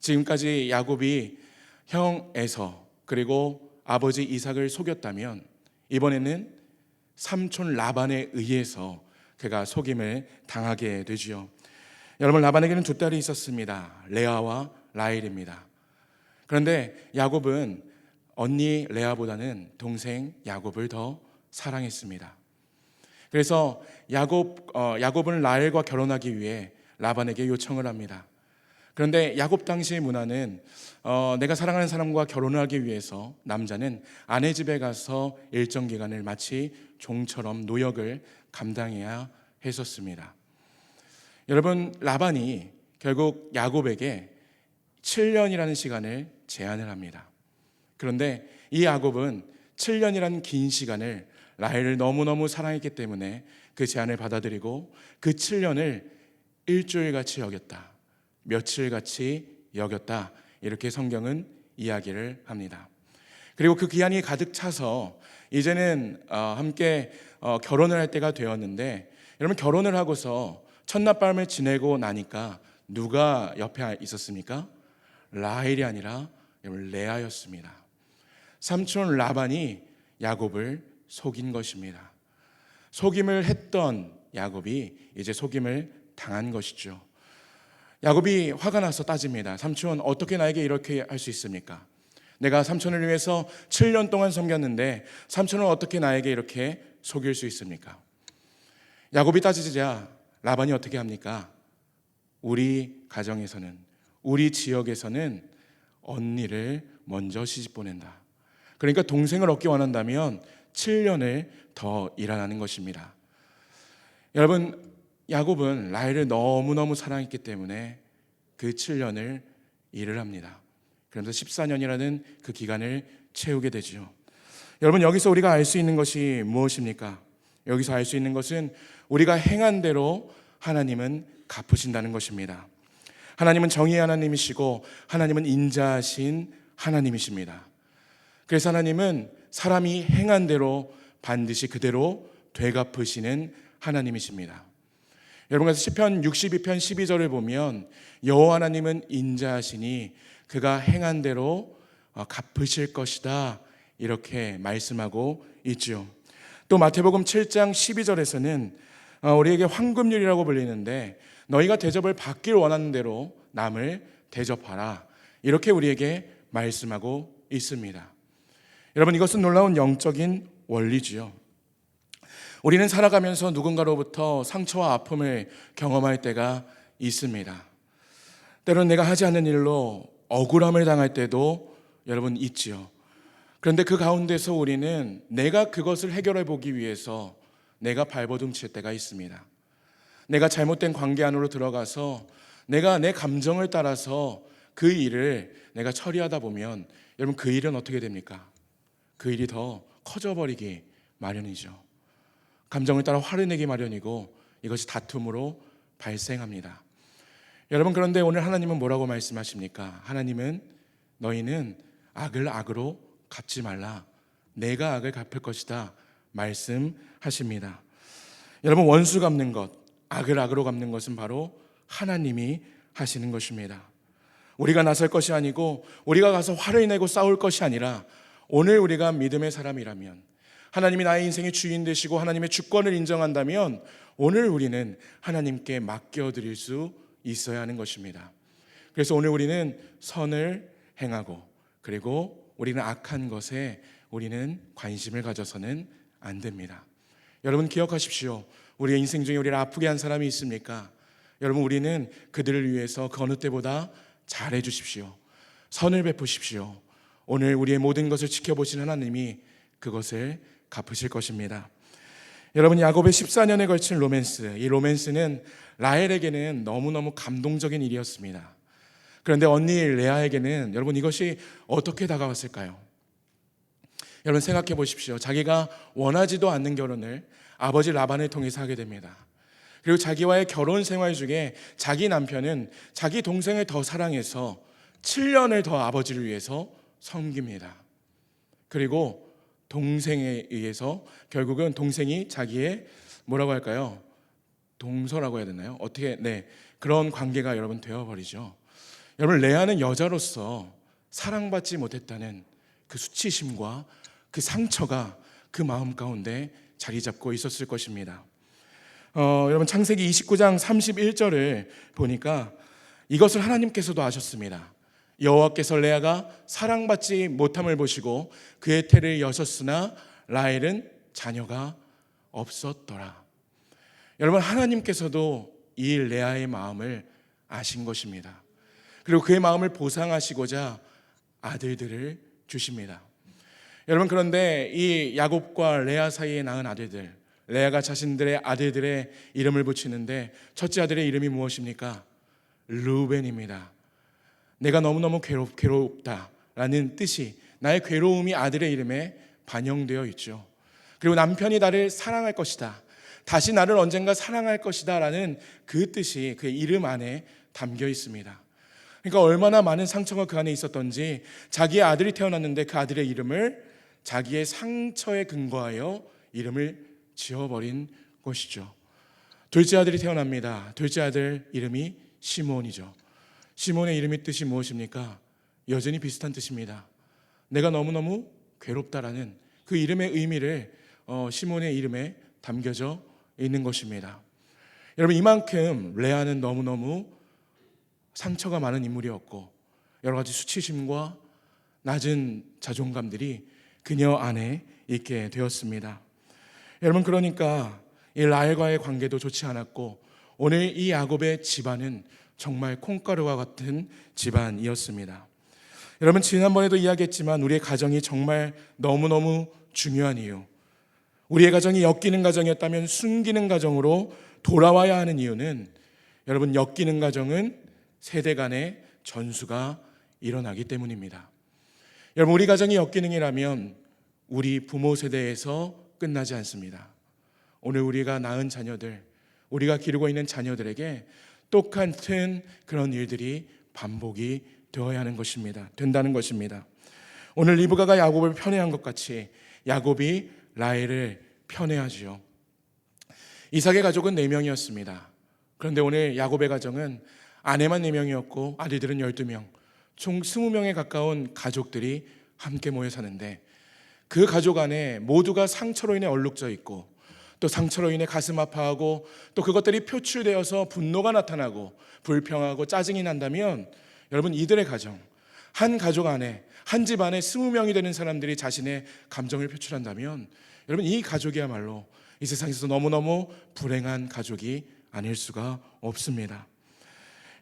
지금까지 야곱이 형 에서 그리고 아버지 이삭을 속였다면 이번에는 삼촌 라반에 의해서 그가 속임을 당하게 되지요. 여러분, 라반에게는 두 딸이 있었습니다. 레아와 라헬입니다. 그런데 야곱은 언니 레아보다는 동생 야곱을 더 사랑했습니다. 그래서 야곱은 라헬과 결혼하기 위해 라반에게 요청을 합니다. 그런데 야곱 당시의 문화는 내가 사랑하는 사람과 결혼을 하기 위해서 남자는 아내 집에 가서 일정 기간을 마치 종처럼 노역을 감당해야 했었습니다. 여러분, 라반이 결국 야곱에게 7년이라는 시간을 제한을 합니다. 그런데 이 야곱은 7년이라는 긴 시간을 라헬을 너무너무 사랑했기 때문에 그 제한을 받아들이고 그 7년을 일주일같이 여겼다, 며칠같이 여겼다, 이렇게 성경은 이야기를 합니다. 그리고 그 기한이 가득 차서 이제는 함께 결혼을 할 때가 되었는데, 여러분, 결혼을 하고서 첫날밤을 지내고 나니까 누가 옆에 있었습니까? 라헬이 아니라 레아였습니다. 삼촌 라반이 야곱을 속인 것입니다. 속임을 했던 야곱이 이제 속임을 당한 것이죠. 야곱이 화가 나서 따집니다. 삼촌, 어떻게 나에게 이렇게 할 수 있습니까? 내가 삼촌을 위해서 7년 동안 섬겼는데 삼촌은 어떻게 나에게 이렇게 속일 수 있습니까? 야곱이 따지자 라반이 어떻게 합니까? 우리 가정에서는, 우리 지역에서는 언니를 먼저 시집 보낸다. 그러니까 동생을 얻기 원한다면 7년을 더 일하라는 것입니다. 여러분, 야곱은 라헬을 너무너무 사랑했기 때문에 그 7년을 일을 합니다. 그러면서 14년이라는 그 기간을 채우게 되죠. 여러분, 여기서 우리가 알 수 있는 것이 무엇입니까? 여기서 알 수 있는 것은 우리가 행한 대로 하나님은 갚으신다는 것입니다. 하나님은 정의의 하나님이시고 하나님은 인자하신 하나님이십니다. 그래서 하나님은 사람이 행한 대로 반드시 그대로 되갚으시는 하나님이십니다. 여러분, 그래서 시편 62편 12절을 보면 여호와 하나님은 인자하시니 그가 행한 대로 갚으실 것이다, 이렇게 말씀하고 있죠. 또 마태복음 7장 12절에서는 우리에게 황금률이라고 불리는데 너희가 대접을 받길 원하는 대로 남을 대접하라, 이렇게 우리에게 말씀하고 있습니다. 여러분, 이것은 놀라운 영적인 원리지요. 우리는 살아가면서 누군가로부터 상처와 아픔을 경험할 때가 있습니다. 때로는 내가 하지 않는 일로 억울함을 당할 때도 여러분 있지요. 그런데 그 가운데서 우리는 내가 그것을 해결해 보기 위해서 내가 발버둥칠 때가 있습니다. 내가 잘못된 관계 안으로 들어가서 내가 내 감정을 따라서 그 일을 내가 처리하다 보면 여러분 그 일은 어떻게 됩니까? 그 일이 더 커져버리기 마련이죠. 감정을 따라 화를 내기 마련이고 이것이 다툼으로 발생합니다. 여러분, 그런데 오늘 하나님은 뭐라고 말씀하십니까? 하나님은 너희는 악을 악으로 갚지 말라. 내가 악을 갚을 것이다 말씀하십니다. 여러분, 원수 갚는 것, 악을 악으로 갚는 것은 바로 하나님이 하시는 것입니다. 우리가 나설 것이 아니고 우리가 가서 화를 내고 싸울 것이 아니라 오늘 우리가 믿음의 사람이라면, 하나님이 나의 인생의 주인 되시고 하나님의 주권을 인정한다면 오늘 우리는 하나님께 맡겨드릴 수 있어야 하는 것입니다. 그래서 오늘 우리는 선을 행하고, 그리고 우리는 악한 것에 우리는 관심을 가져서는 안 됩니다. 여러분 기억하십시오. 우리의 인생 중에 우리를 아프게 한 사람이 있습니까? 여러분, 우리는 그들을 위해서 그 어느 때보다 잘해 주십시오. 선을 베푸십시오. 오늘 우리의 모든 것을 지켜보신 하나님이 그것을 갚으실 것입니다. 여러분, 야곱의 14년에 걸친 로맨스, 이 로맨스는 라헬에게는 너무너무 감동적인 일이었습니다. 그런데 언니 레아에게는 여러분 이것이 어떻게 다가왔을까요? 여러분 생각해 보십시오. 자기가 원하지도 않는 결혼을 아버지 라반을 통해서 하게 됩니다. 그리고 자기와의 결혼 생활 중에 자기 남편은 자기 동생을 더 사랑해서 7년을 더 아버지를 위해서 섬깁니다. 그리고 동생에 의해서 결국은 동생이 자기의 뭐라고 할까요? 동서라고 해야 되나요? 어떻게, 그런 관계가 여러분 되어버리죠. 여러분, 레아는 여자로서 사랑받지 못했다는 그 수치심과 그 상처가 그 마음 가운데 자리 잡고 있었을 것입니다. 여러분, 창세기 29장 31절을 보니까 이것을 하나님께서도 아셨습니다. 여호와께서 레아가 사랑받지 못함을 보시고 그의 태를 여셨으나 라헬은 자녀가 없었더라. 여러분, 하나님께서도 이 레아의 마음을 아신 것입니다. 그리고 그의 마음을 보상하시고자 아들들을 주십니다. 여러분, 그런데 이 야곱과 레아 사이에 낳은 아들들, 레아가 자신들의 아들들의 이름을 붙이는데 첫째 아들의 이름이 무엇입니까? 르우벤입니다. 내가 너무너무 괴롭다라는 뜻이, 나의 괴로움이 아들의 이름에 반영되어 있죠. 그리고 남편이 나를 사랑할 것이다, 다시 나를 언젠가 사랑할 것이다 라는 그 뜻이 그의 이름 안에 담겨 있습니다. 그러니까 얼마나 많은 상처가 그 안에 있었던지 자기의 아들이 태어났는데 그 아들의 이름을 자기의 상처에 근거하여 이름을 지어버린 것이죠. 둘째 아들이 태어납니다. 둘째 아들 이름이 시몬이죠. 시몬의 이름의 뜻이 무엇입니까? 여전히 비슷한 뜻입니다. 내가 너무너무 괴롭다라는 그 이름의 의미를 시몬의 이름에 담겨져 있는 것입니다. 여러분, 이만큼 레아는 너무너무 상처가 많은 인물이었고 여러 가지 수치심과 낮은 자존감들이 그녀 안에 있게 되었습니다. 여러분, 그러니까 이 라헬과의 관계도 좋지 않았고 오늘 이 야곱의 집안은 정말 콩가루와 같은 집안이었습니다. 여러분, 지난번에도 이야기했지만 우리의 가정이 정말 너무너무 중요한 이유, 우리의 가정이 엮이는 가정이었다면 숨기는 가정으로 돌아와야 하는 이유는, 여러분, 엮이는 가정은 세대 간의 전수가 일어나기 때문입니다. 여러분, 우리 가정이 엮이는이라면 우리 부모 세대에서 끝나지 않습니다. 오늘 우리가 낳은 자녀들, 우리가 기르고 있는 자녀들에게 똑같은 그런 일들이 반복이 되어야 하는 것입니다. 된다는 것입니다. 오늘 리브가가 야곱을 편애한 것 같이 야곱이 라헬을 편애하지요. 이삭의 가족은 4명이었습니다. 그런데 오늘 야곱의 가정은 아내만 4명이었고 아들들은 12명, 총 20명에 가까운 가족들이 함께 모여 사는데 그 가족 안에 모두가 상처로 인해 얼룩져 있고 또 상처로 인해 가슴 아파하고 또 그것들이 표출되어서 분노가 나타나고 불평하고 짜증이 난다면, 여러분, 이들의 가정, 한 가족 안에, 한 집 안에 20명이 되는 사람들이 자신의 감정을 표출한다면, 여러분, 이 가족이야말로 이 세상에서 너무너무 불행한 가족이 아닐 수가 없습니다.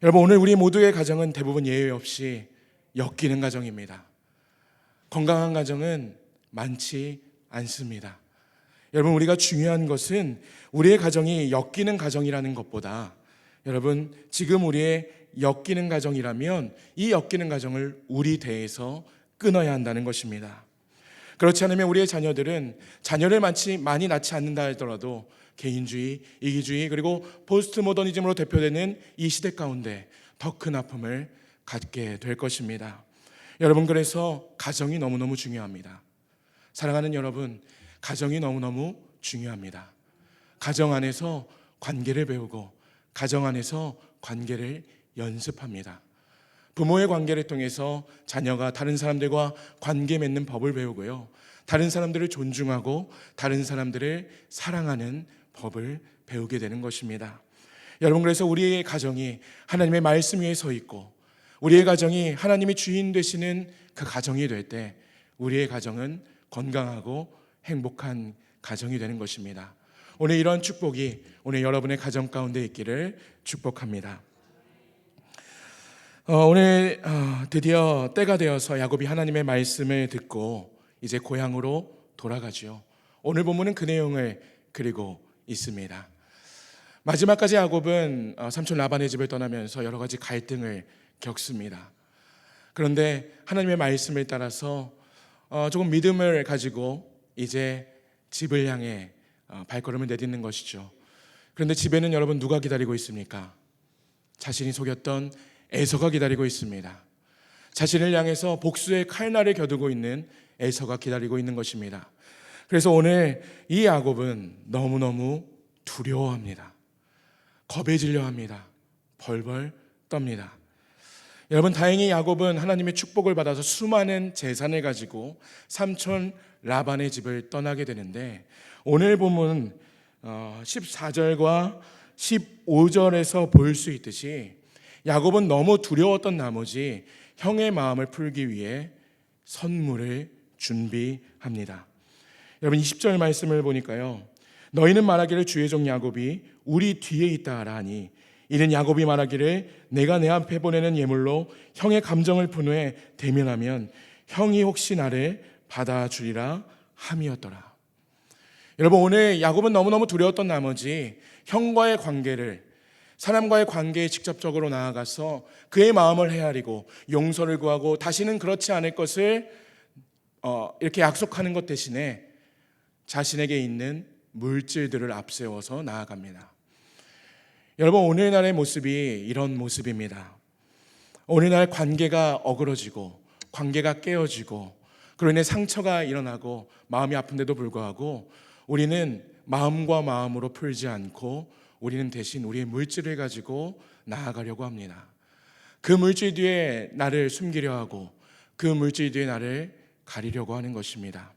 여러분, 오늘 우리 모두의 가정은 대부분 예외 없이 엮이는 가정입니다. 건강한 가정은 많지 않습니다. 여러분, 우리가 중요한 것은 우리의 가정이 엮이는 가정이라는 것보다 여러분, 지금 우리의 엮이는 가정이라면 이 엮이는 가정을 우리 대에서 끊어야 한다는 것입니다. 그렇지 않으면 우리의 자녀들은 자녀를 많이 낳지 않는다 하더라도 개인주의, 이기주의, 그리고 포스트 모더니즘으로 대표되는 이 시대 가운데 더 큰 아픔을 갖게 될 것입니다. 여러분, 그래서 가정이 너무너무 중요합니다. 사랑하는 여러분, 가정이 너무너무 중요합니다. 가정 안에서 관계를 배우고 가정 안에서 관계를 연습합니다. 부모의 관계를 통해서 자녀가 다른 사람들과 관계 맺는 법을 배우고요, 다른 사람들을 존중하고 다른 사람들을 사랑하는 법을 배우게 되는 것입니다. 여러분, 그래서 우리의 가정이 하나님의 말씀 위에 서 있고 우리의 가정이 하나님이 주인 되시는 그 가정이 될 때 우리의 가정은 건강하고 행복한 가정이 되는 것입니다. 오늘 이런 축복이 오늘 여러분의 가정 가운데 있기를 축복합니다. 오늘 드디어 때가 되어서 야곱이 하나님의 말씀을 듣고 이제 고향으로 돌아가죠. 오늘 본문은 그 내용을 그리고 있습니다. 마지막까지 야곱은 삼촌 라반의 집을 떠나면서 여러 가지 갈등을 겪습니다. 그런데 하나님의 말씀을 따라서 조금 믿음을 가지고 이제 집을 향해 발걸음을 내딛는 것이죠. 그런데 집에는 여러분 누가 기다리고 있습니까? 자신이 속였던 에서가 기다리고 있습니다. 자신을 향해서 복수의 칼날을 겨두고 있는 에서가 기다리고 있는 것입니다. 그래서 오늘 이 야곱은 너무너무 두려워합니다. 겁에 질려합니다. 벌벌 떱니다. 여러분, 다행히 야곱은 하나님의 축복을 받아서 수많은 재산을 가지고 삼촌 라반의 집을 떠나게 되는데, 오늘 보면 14절과 15절에서 볼 수 있듯이 야곱은 너무 두려웠던 나머지 형의 마음을 풀기 위해 선물을 준비합니다. 여러분, 20절 말씀을 보니까요, 너희는 말하기를 주의 종 야곱이 우리 뒤에 있다 하라 하니 이는 야곱이 말하기를 내가 내 앞에 보내는 예물로 형의 감정을 분후에 대면하면 형이 혹시 나를 받아주리라 함이었더라. 여러분, 오늘 야곱은 너무너무 두려웠던 나머지 형과의 관계를, 사람과의 관계에 직접적으로 나아가서 그의 마음을 헤아리고 용서를 구하고 다시는 그렇지 않을 것을 이렇게 약속하는 것 대신에 자신에게 있는 물질들을 앞세워서 나아갑니다. 여러분, 오늘날의 모습이 이런 모습입니다. 오늘날 관계가 어그러지고 관계가 깨어지고 그로 인해 상처가 일어나고 마음이 아픈데도 불구하고 우리는 마음과 마음으로 풀지 않고 우리는 대신 우리의 물질을 가지고 나아가려고 합니다. 그 물질 뒤에 나를 숨기려 하고 그 물질 뒤에 나를 가리려고 하는 것입니다.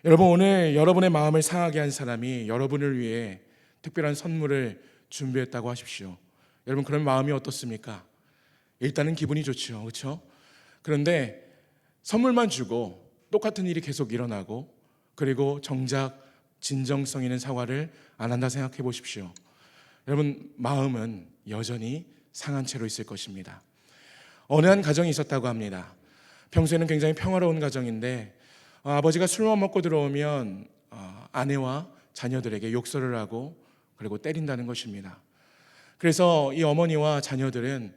여러분, 오늘 여러분의 마음을 상하게 한 사람이 여러분을 위해 특별한 선물을 준비했다고 하십시오. 여러분, 그런 마음이 어떻습니까? 일단은 기분이 좋죠, 그렇죠? 그런데 선물만 주고 똑같은 일이 계속 일어나고 그리고 정작 진정성 있는 사과를 안 한다 생각해 보십시오. 여러분, 마음은 여전히 상한 채로 있을 것입니다. 어느 한 가정이 있었다고 합니다. 평소에는 굉장히 평화로운 가정인데 아버지가 술만 먹고 들어오면 아내와 자녀들에게 욕설을 하고 그리고 때린다는 것입니다. 그래서 이 어머니와 자녀들은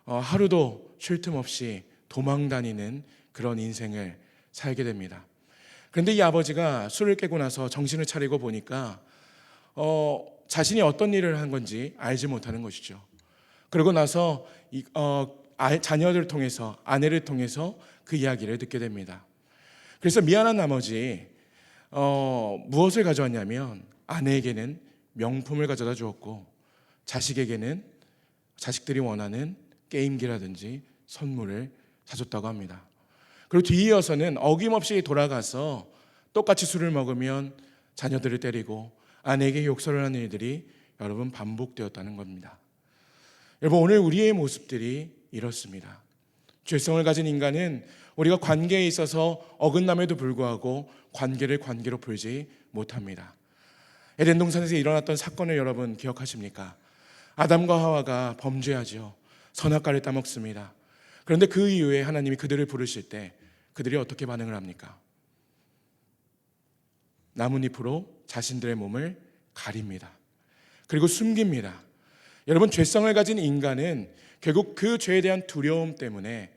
하루도 쉴 틈 없이 도망 다니는 그런 인생을 살게 됩니다. 그런데 이 아버지가 술을 깨고 나서 정신을 차리고 보니까 자신이 어떤 일을 한 건지 알지 못하는 것이죠. 그러고 나서 자녀들을 통해서, 아내를 통해서 그 이야기를 듣게 됩니다. 그래서 미안한 나머지 무엇을 가져왔냐면 아내에게는 명품을 가져다 주었고 자식에게는 자식들이 원하는 게임기라든지 선물을 사줬다고 합니다. 그리고 뒤이어서는 어김없이 돌아가서 똑같이 술을 먹으면 자녀들을 때리고 아내에게 욕설을 하는 일들이 여러분 반복되었다는 겁니다. 여러분, 오늘 우리의 모습들이 이렇습니다. 죄성을 가진 인간은 우리가 관계에 있어서 어긋남에도 불구하고 관계를 관계로 풀지 못합니다. 에덴 동산에서 일어났던 사건을 여러분 기억하십니까? 아담과 하와가 범죄하죠. 선악과를 따먹습니다. 그런데 그 이후에 하나님이 그들을 부르실 때 그들이 어떻게 반응을 합니까? 나뭇잎으로 자신들의 몸을 가립니다. 그리고 숨깁니다. 여러분, 죄성을 가진 인간은 결국 그 죄에 대한 두려움 때문에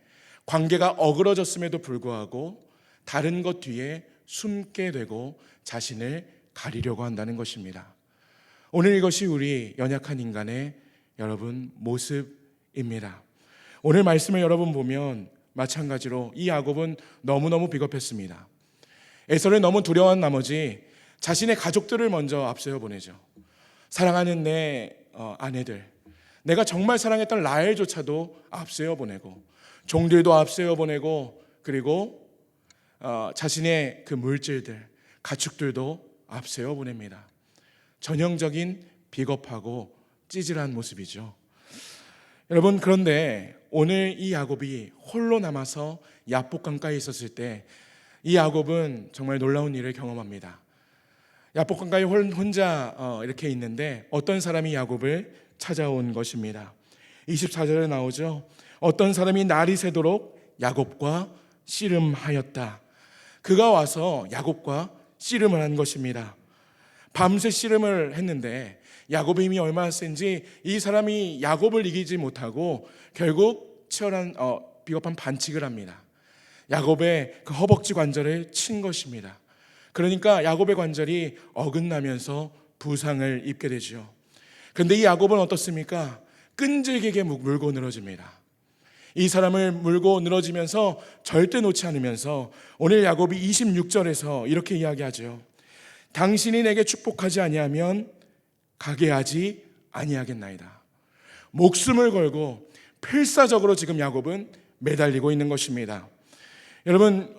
관계가 어그러졌음에도 불구하고 다른 것 뒤에 숨게 되고 자신을 가리려고 한다는 것입니다. 오늘 이것이 우리 연약한 인간의 여러분 모습입니다. 오늘 말씀을 여러분 보면 마찬가지로 이 야곱은 너무너무 비겁했습니다. 에서를 너무 두려워한 나머지 자신의 가족들을 먼저 앞세워 보내죠. 사랑하는 내 아내들, 내가 정말 사랑했던 라헬조차도 앞세워 보내고 종들도 앞세워 보내고 그리고 자신의 그 물질들, 가축들도 앞세워 보냅니다. 전형적인 비겁하고 찌질한 모습이죠. 여러분, 그런데 오늘 이 야곱이 홀로 남아서 야복 강가에 있었을 때 이 야곱은 정말 놀라운 일을 경험합니다. 야복 강가에 혼자 이렇게 있는데 어떤 사람이 야곱을 찾아온 것입니다. 24절에 나오죠. 어떤 사람이 날이 새도록 야곱과 씨름하였다. 그가 와서 야곱과 씨름을 한 것입니다. 밤새 씨름을 했는데 야곱의 힘이 얼마나 센지 이 사람이 야곱을 이기지 못하고 결국 치열한 비겁한 반칙을 합니다. 야곱의 그 허벅지 관절을 친 것입니다. 그러니까 야곱의 관절이 어긋나면서 부상을 입게 되죠. 그런데 이 야곱은 어떻습니까? 끈질기게 물고 늘어집니다. 이 사람을 물고 늘어지면서 절대 놓지 않으면서 오늘 야곱이 26절에서 이렇게 이야기하죠. 당신이 내게 축복하지 아니하면 가게 하지 아니하겠나이다. 목숨을 걸고 필사적으로 지금 야곱은 매달리고 있는 것입니다. 여러분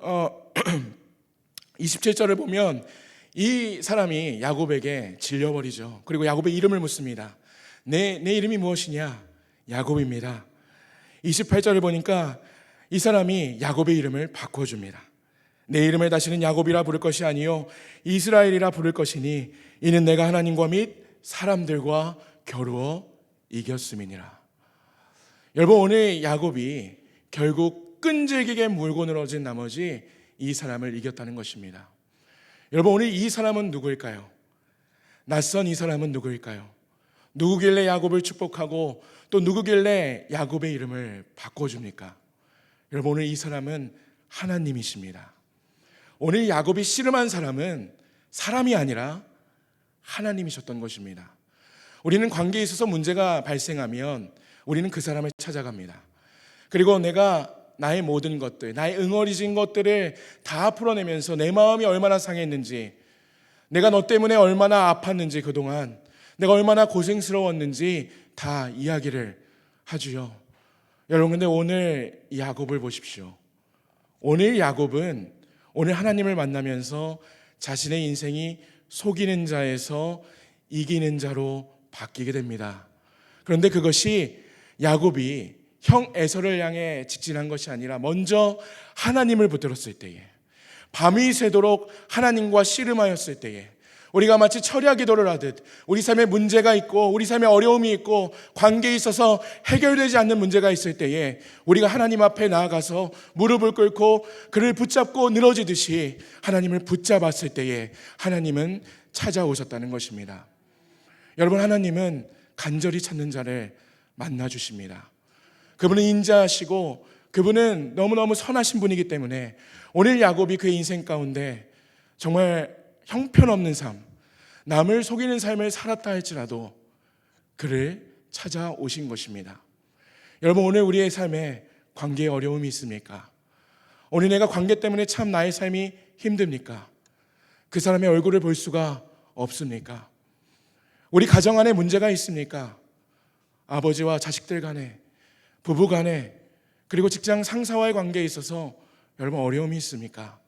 27절을 보면 이 사람이 야곱에게 질려버리죠. 그리고 야곱의 이름을 묻습니다. 내 이름이 무엇이냐? 야곱입니다. 28절을 보니까 이 사람이 야곱의 이름을 바꿔줍니다. 내 이름을 다시는 야곱이라 부를 것이 아니요 이스라엘이라 부를 것이니 이는 내가 하나님과 및 사람들과 겨루어 이겼음이니라. 여러분, 오늘 야곱이 결국 끈질기게 물고 늘어진 나머지 이 사람을 이겼다는 것입니다. 여러분, 오늘 이 사람은 누구일까요? 낯선 이 사람은 누구일까요? 누구길래 야곱을 축복하고 또 누구길래 야곱의 이름을 바꿔줍니까? 여러분, 오늘 이 사람은 하나님이십니다. 오늘 야곱이 씨름한 사람은 사람이 아니라 하나님이셨던 것입니다. 우리는 관계에 있어서 문제가 발생하면 우리는 그 사람을 찾아갑니다. 그리고 내가 나의 모든 것들, 나의 응어리진 것들을 다 풀어내면서 내 마음이 얼마나 상했는지, 내가 너 때문에 얼마나 아팠는지, 그동안 내가 얼마나 고생스러웠는지 다 이야기를 하지요. 여러분, 근데 오늘 야곱을 보십시오. 오늘 야곱은 오늘 하나님을 만나면서 자신의 인생이 속이는 자에서 이기는 자로 바뀌게 됩니다. 그런데 그것이 야곱이 형 에서를 향해 직진한 것이 아니라 먼저 하나님을 붙들었을 때에, 밤이 새도록 하나님과 씨름하였을 때에, 우리가 마치 철야 기도를 하듯 우리 삶에 문제가 있고 우리 삶에 어려움이 있고 관계에 있어서 해결되지 않는 문제가 있을 때에 우리가 하나님 앞에 나아가서 무릎을 꿇고 그를 붙잡고 늘어지듯이 하나님을 붙잡았을 때에 하나님은 찾아오셨다는 것입니다. 여러분, 하나님은 간절히 찾는 자를 만나주십니다. 그분은 인자하시고 그분은 너무너무 선하신 분이기 때문에 오늘 야곱이 그의 인생 가운데 정말 형편없는 삶, 남을 속이는 삶을 살았다 할지라도 그를 찾아오신 것입니다. 여러분, 오늘 우리의 삶에 관계에 어려움이 있습니까? 오늘 내가 관계 때문에 참 나의 삶이 힘듭니까? 그 사람의 얼굴을 볼 수가 없습니까? 우리 가정 안에 문제가 있습니까? 아버지와 자식들 간에, 부부 간에, 그리고 직장 상사와의 관계에 있어서 여러분 어려움이 있습니까?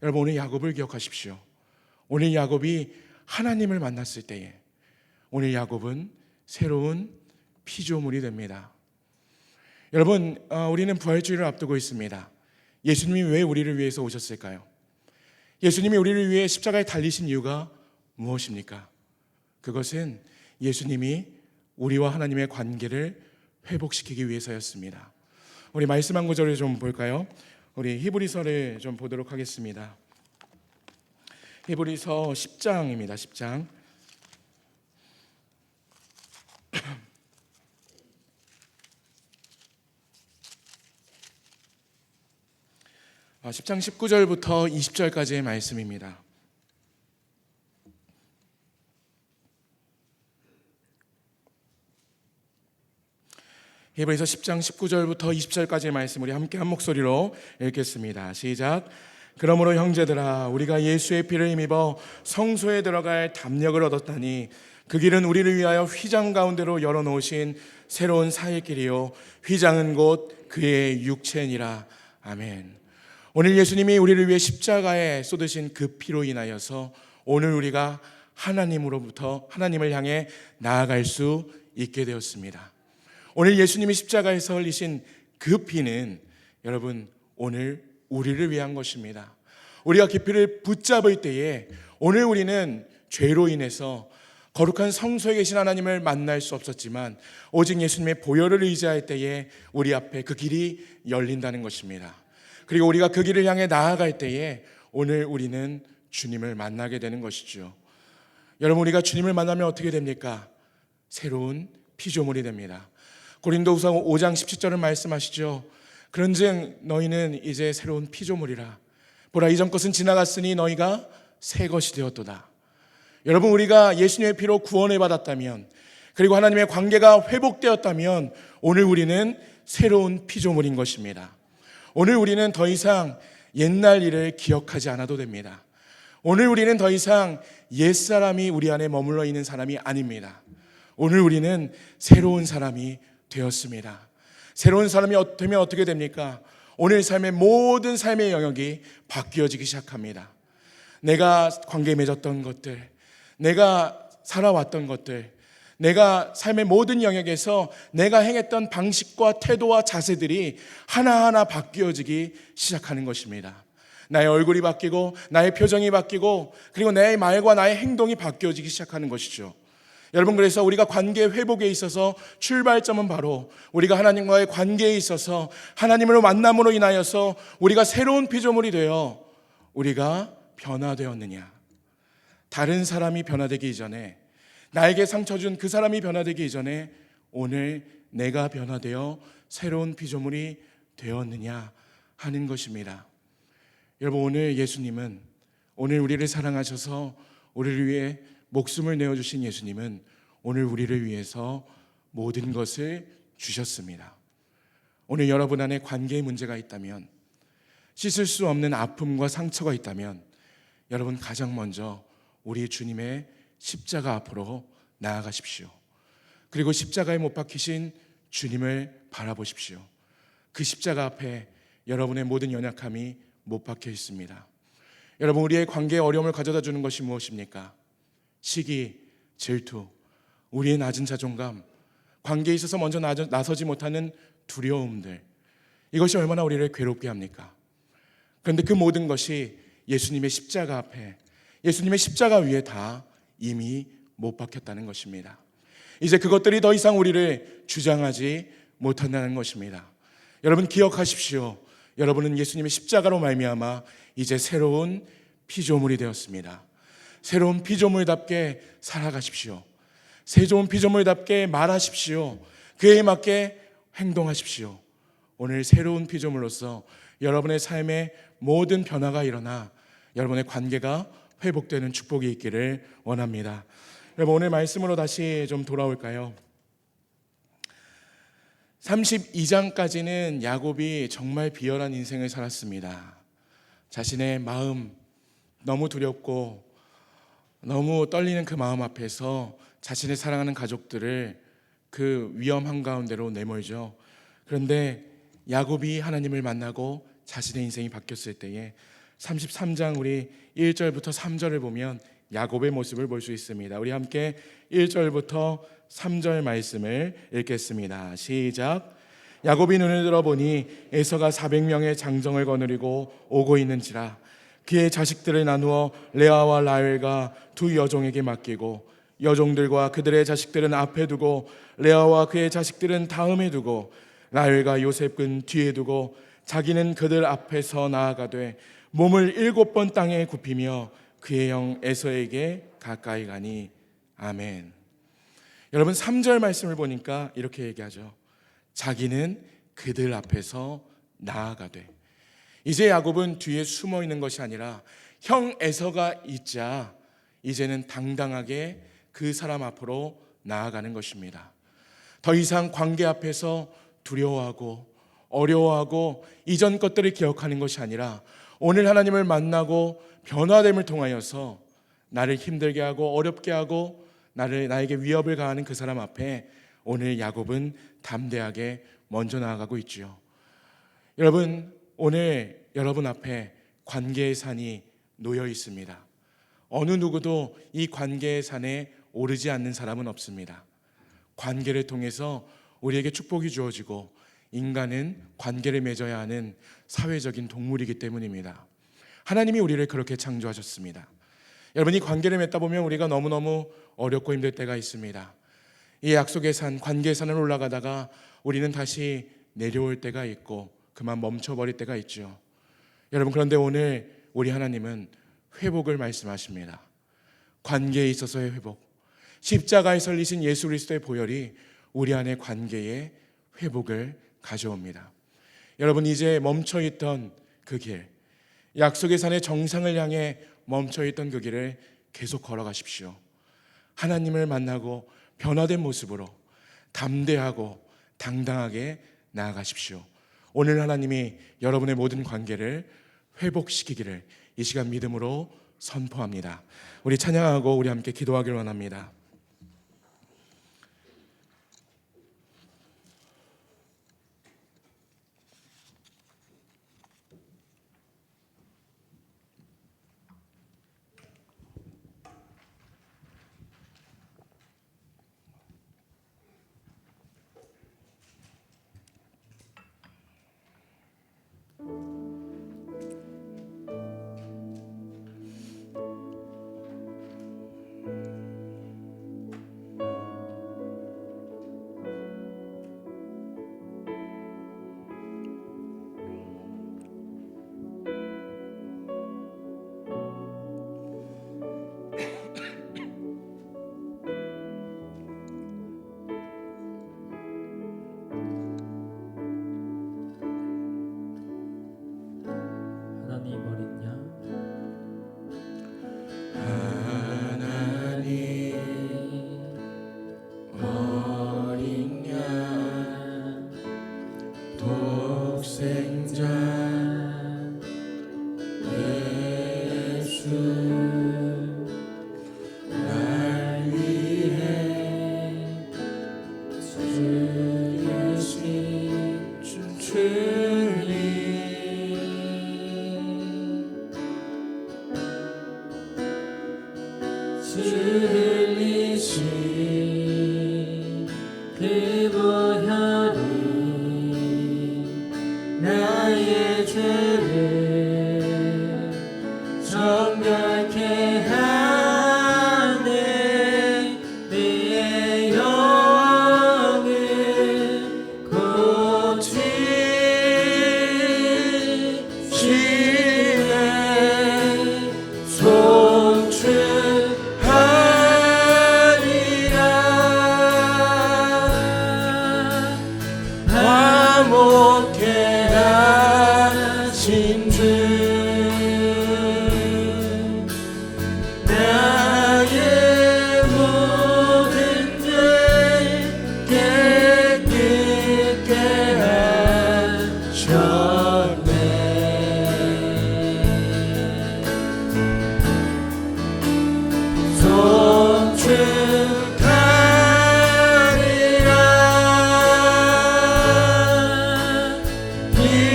여러분, 오늘 야곱을 기억하십시오. 오늘 야곱이 하나님을 만났을 때에 오늘 야곱은 새로운 피조물이 됩니다. 여러분, 우리는 부활주의를 앞두고 있습니다. 예수님이 왜 우리를 위해서 오셨을까요? 예수님이 우리를 위해 십자가에 달리신 이유가 무엇입니까? 그것은 예수님이 우리와 하나님의 관계를 회복시키기 위해서였습니다. 우리 말씀 한 구절을 좀 볼까요? 우리 히브리서를 좀 보도록 하겠습니다. 히브리서 10장입니다. 10장 10장 19절부터 20절까지의 말씀입니다. 히브리서 10장 19절부터 20절까지의 말씀 우리 함께 한 목소리로 읽겠습니다. 시작. 그러므로 형제들아 우리가 예수의 피를 힘입어 성소에 들어갈 담력을 얻었다니 그 길은 우리를 위하여 휘장 가운데로 열어놓으신 새로운 사의 길이요 휘장은 곧 그의 육체니라. 아멘. 오늘 예수님이 우리를 위해 십자가에 쏟으신 그 피로 인하여서 오늘 우리가 하나님으로부터 하나님을 향해 나아갈 수 있게 되었습니다. 오늘 예수님이 십자가에서 흘리신 그 피는 여러분 오늘 우리를 위한 것입니다. 우리가 그 피를 붙잡을 때에 오늘 우리는 죄로 인해서 거룩한 성소에 계신 하나님을 만날 수 없었지만 오직 예수님의 보혈을 의지할 때에 우리 앞에 그 길이 열린다는 것입니다. 그리고 우리가 그 길을 향해 나아갈 때에 오늘 우리는 주님을 만나게 되는 것이죠. 여러분 우리가 주님을 만나면 어떻게 됩니까? 새로운 피조물이 됩니다. 고린도후서 5장 17절은 말씀하시죠. 그런즉 너희는 이제 새로운 피조물이라. 보라 이전 것은 지나갔으니 너희가 새 것이 되었도다. 여러분 우리가 예수님의 피로 구원을 받았다면 그리고 하나님의 관계가 회복되었다면 오늘 우리는 새로운 피조물인 것입니다. 오늘 우리는 더 이상 옛날 일을 기억하지 않아도 됩니다. 오늘 우리는 더 이상 옛사람이 우리 안에 머물러 있는 사람이 아닙니다. 오늘 우리는 새로운 사람이 되었습니다. 새로운 사람이 되면 어떻게 됩니까? 오늘 삶의 모든 삶의 영역이 바뀌어지기 시작합니다. 내가 관계에 맺었던 것들, 내가 살아왔던 것들, 내가 삶의 모든 영역에서 내가 행했던 방식과 태도와 자세들이 하나하나 바뀌어지기 시작하는 것입니다. 나의 얼굴이 바뀌고 나의 표정이 바뀌고 그리고 내 말과 나의 행동이 바뀌어지기 시작하는 것이죠. 여러분 그래서 우리가 관계 회복에 있어서 출발점은 바로 우리가 하나님과의 관계에 있어서 하나님으로 만남으로 인하여서 우리가 새로운 피조물이 되어 우리가 변화되었느냐. 다른 사람이 변화되기 이전에 나에게 상처 준 그 사람이 변화되기 이전에 오늘 내가 변화되어 새로운 피조물이 되었느냐 하는 것입니다. 여러분 오늘 예수님은 오늘 우리를 사랑하셔서 우리를 위해 목숨을 내어주신 예수님은 오늘 우리를 위해서 모든 것을 주셨습니다. 오늘 여러분 안에 관계의 문제가 있다면 씻을 수 없는 아픔과 상처가 있다면 여러분 가장 먼저 우리 주님의 십자가 앞으로 나아가십시오. 그리고 십자가에 못 박히신 주님을 바라보십시오. 그 십자가 앞에 여러분의 모든 연약함이 못 박혀 있습니다. 여러분 우리의 관계에 어려움을 가져다 주는 것이 무엇입니까? 시기, 질투, 우리의 낮은 자존감, 관계에 있어서 먼저 나서지 못하는 두려움들, 이것이 얼마나 우리를 괴롭게 합니까? 그런데 그 모든 것이 예수님의 십자가 앞에 예수님의 십자가 위에 다 이미 못 박혔다는 것입니다. 이제 그것들이 더 이상 우리를 주장하지 못한다는 것입니다. 여러분 기억하십시오. 여러분은 예수님의 십자가로 말미암아 이제 새로운 피조물이 되었습니다. 새로운 피조물답게 살아가십시오. 새로운 피조물답게 말하십시오. 그에 맞게 행동하십시오. 오늘 새로운 피조물로서 여러분의 삶에 모든 변화가 일어나 여러분의 관계가 회복되는 축복이 있기를 원합니다. 여러분 오늘 말씀으로 다시 좀 돌아올까요? 32장까지는 야곱이 정말 비열한 인생을 살았습니다. 자신의 마음 너무 두렵고 너무 떨리는 그 마음 앞에서 자신의 사랑하는 가족들을 그 위험 한가운데로 내몰죠. 그런데 야곱이 하나님을 만나고 자신의 인생이 바뀌었을 때에 33장 우리 1절부터 3절을 보면 야곱의 모습을 볼 수 있습니다. 우리 함께 1절부터 3절 말씀을 읽겠습니다. 시작. 야곱이 눈을 들어보니 에서가 400명의 장정을 거느리고 오고 있는지라. 그의 자식들을 나누어 레아와 라헬과 두 여종에게 맡기고 여종들과 그들의 자식들은 앞에 두고 레아와 그의 자식들은 다음에 두고 라헬과 요셉은 뒤에 두고 자기는 그들 앞에서 나아가되 몸을 7번 땅에 굽히며 그의 형 에서에게 가까이 가니. 아멘. 여러분 3절 말씀을 보니까 이렇게 얘기하죠. 자기는 그들 앞에서 나아가되. 이제 야곱은 뒤에 숨어 있는 것이 아니라 형 에서가 있자 이제는 당당하게 그 사람 앞으로 나아가는 것입니다. 더 이상 관계 앞에서 두려워하고 어려워하고 이전 것들을 기억하는 것이 아니라 오늘 하나님을 만나고 변화됨을 통하여서 나를 힘들게 하고 어렵게 하고 나에게 위협을 가하는 그 사람 앞에 오늘 야곱은 담대하게 먼저 나아가고 있지요. 여러분, 오늘 여러분 앞에 관계의 산이 놓여 있습니다. 어느 누구도 이 관계의 산에 오르지 않는 사람은 없습니다. 관계를 통해서 우리에게 축복이 주어지고 인간은 관계를 맺어야 하는 사회적인 동물이기 때문입니다. 하나님이 우리를 그렇게 창조하셨습니다. 여러분, 이 관계를 맺다 보면 우리가 너무너무 어렵고 힘들 때가 있습니다. 이 약속의 산, 관계의 산을 올라가다가 우리는 다시 내려올 때가 있고 그만 멈춰버릴 때가 있죠. 여러분, 그런데 오늘 우리 하나님은 회복을 말씀하십니다. 관계에 있어서의 회복, 십자가에 설리신 예수 그리스도의 보혈이 우리 안의 관계에 회복을 가져옵니다. 여러분, 이제 멈춰있던 그 길, 약속의 산의 정상을 향해 멈춰있던 그 길을 계속 걸어가십시오. 하나님을 만나고 변화된 모습으로 담대하고 당당하게 나아가십시오. 오늘 하나님이 여러분의 모든 관계를 회복시키기를 이 시간 믿음으로 선포합니다. 우리 찬양하고 우리 함께 기도하기를 원합니다. 하나님 어린 양 어린 양 독생자 예수 날 위해 죽으신 주님 흘리신 그 보혈이 나의 죄를 정결케 하네. 내 영을 고치시네. 화목해 하신 주 나의 모든 죄 깨끗게 하셨네.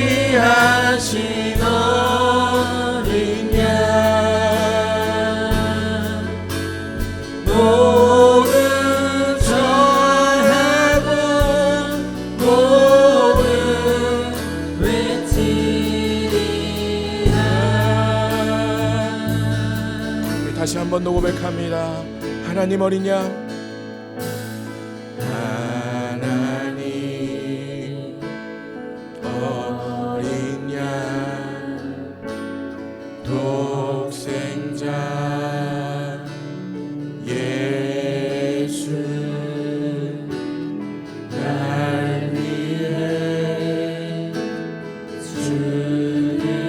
귀하신 어린 양 모두 절하고 모두 외치리라. 다시 한 번 더 고백합니다. 하나님 어린 양 어린 양 독생자 예수 날 위해 죽으신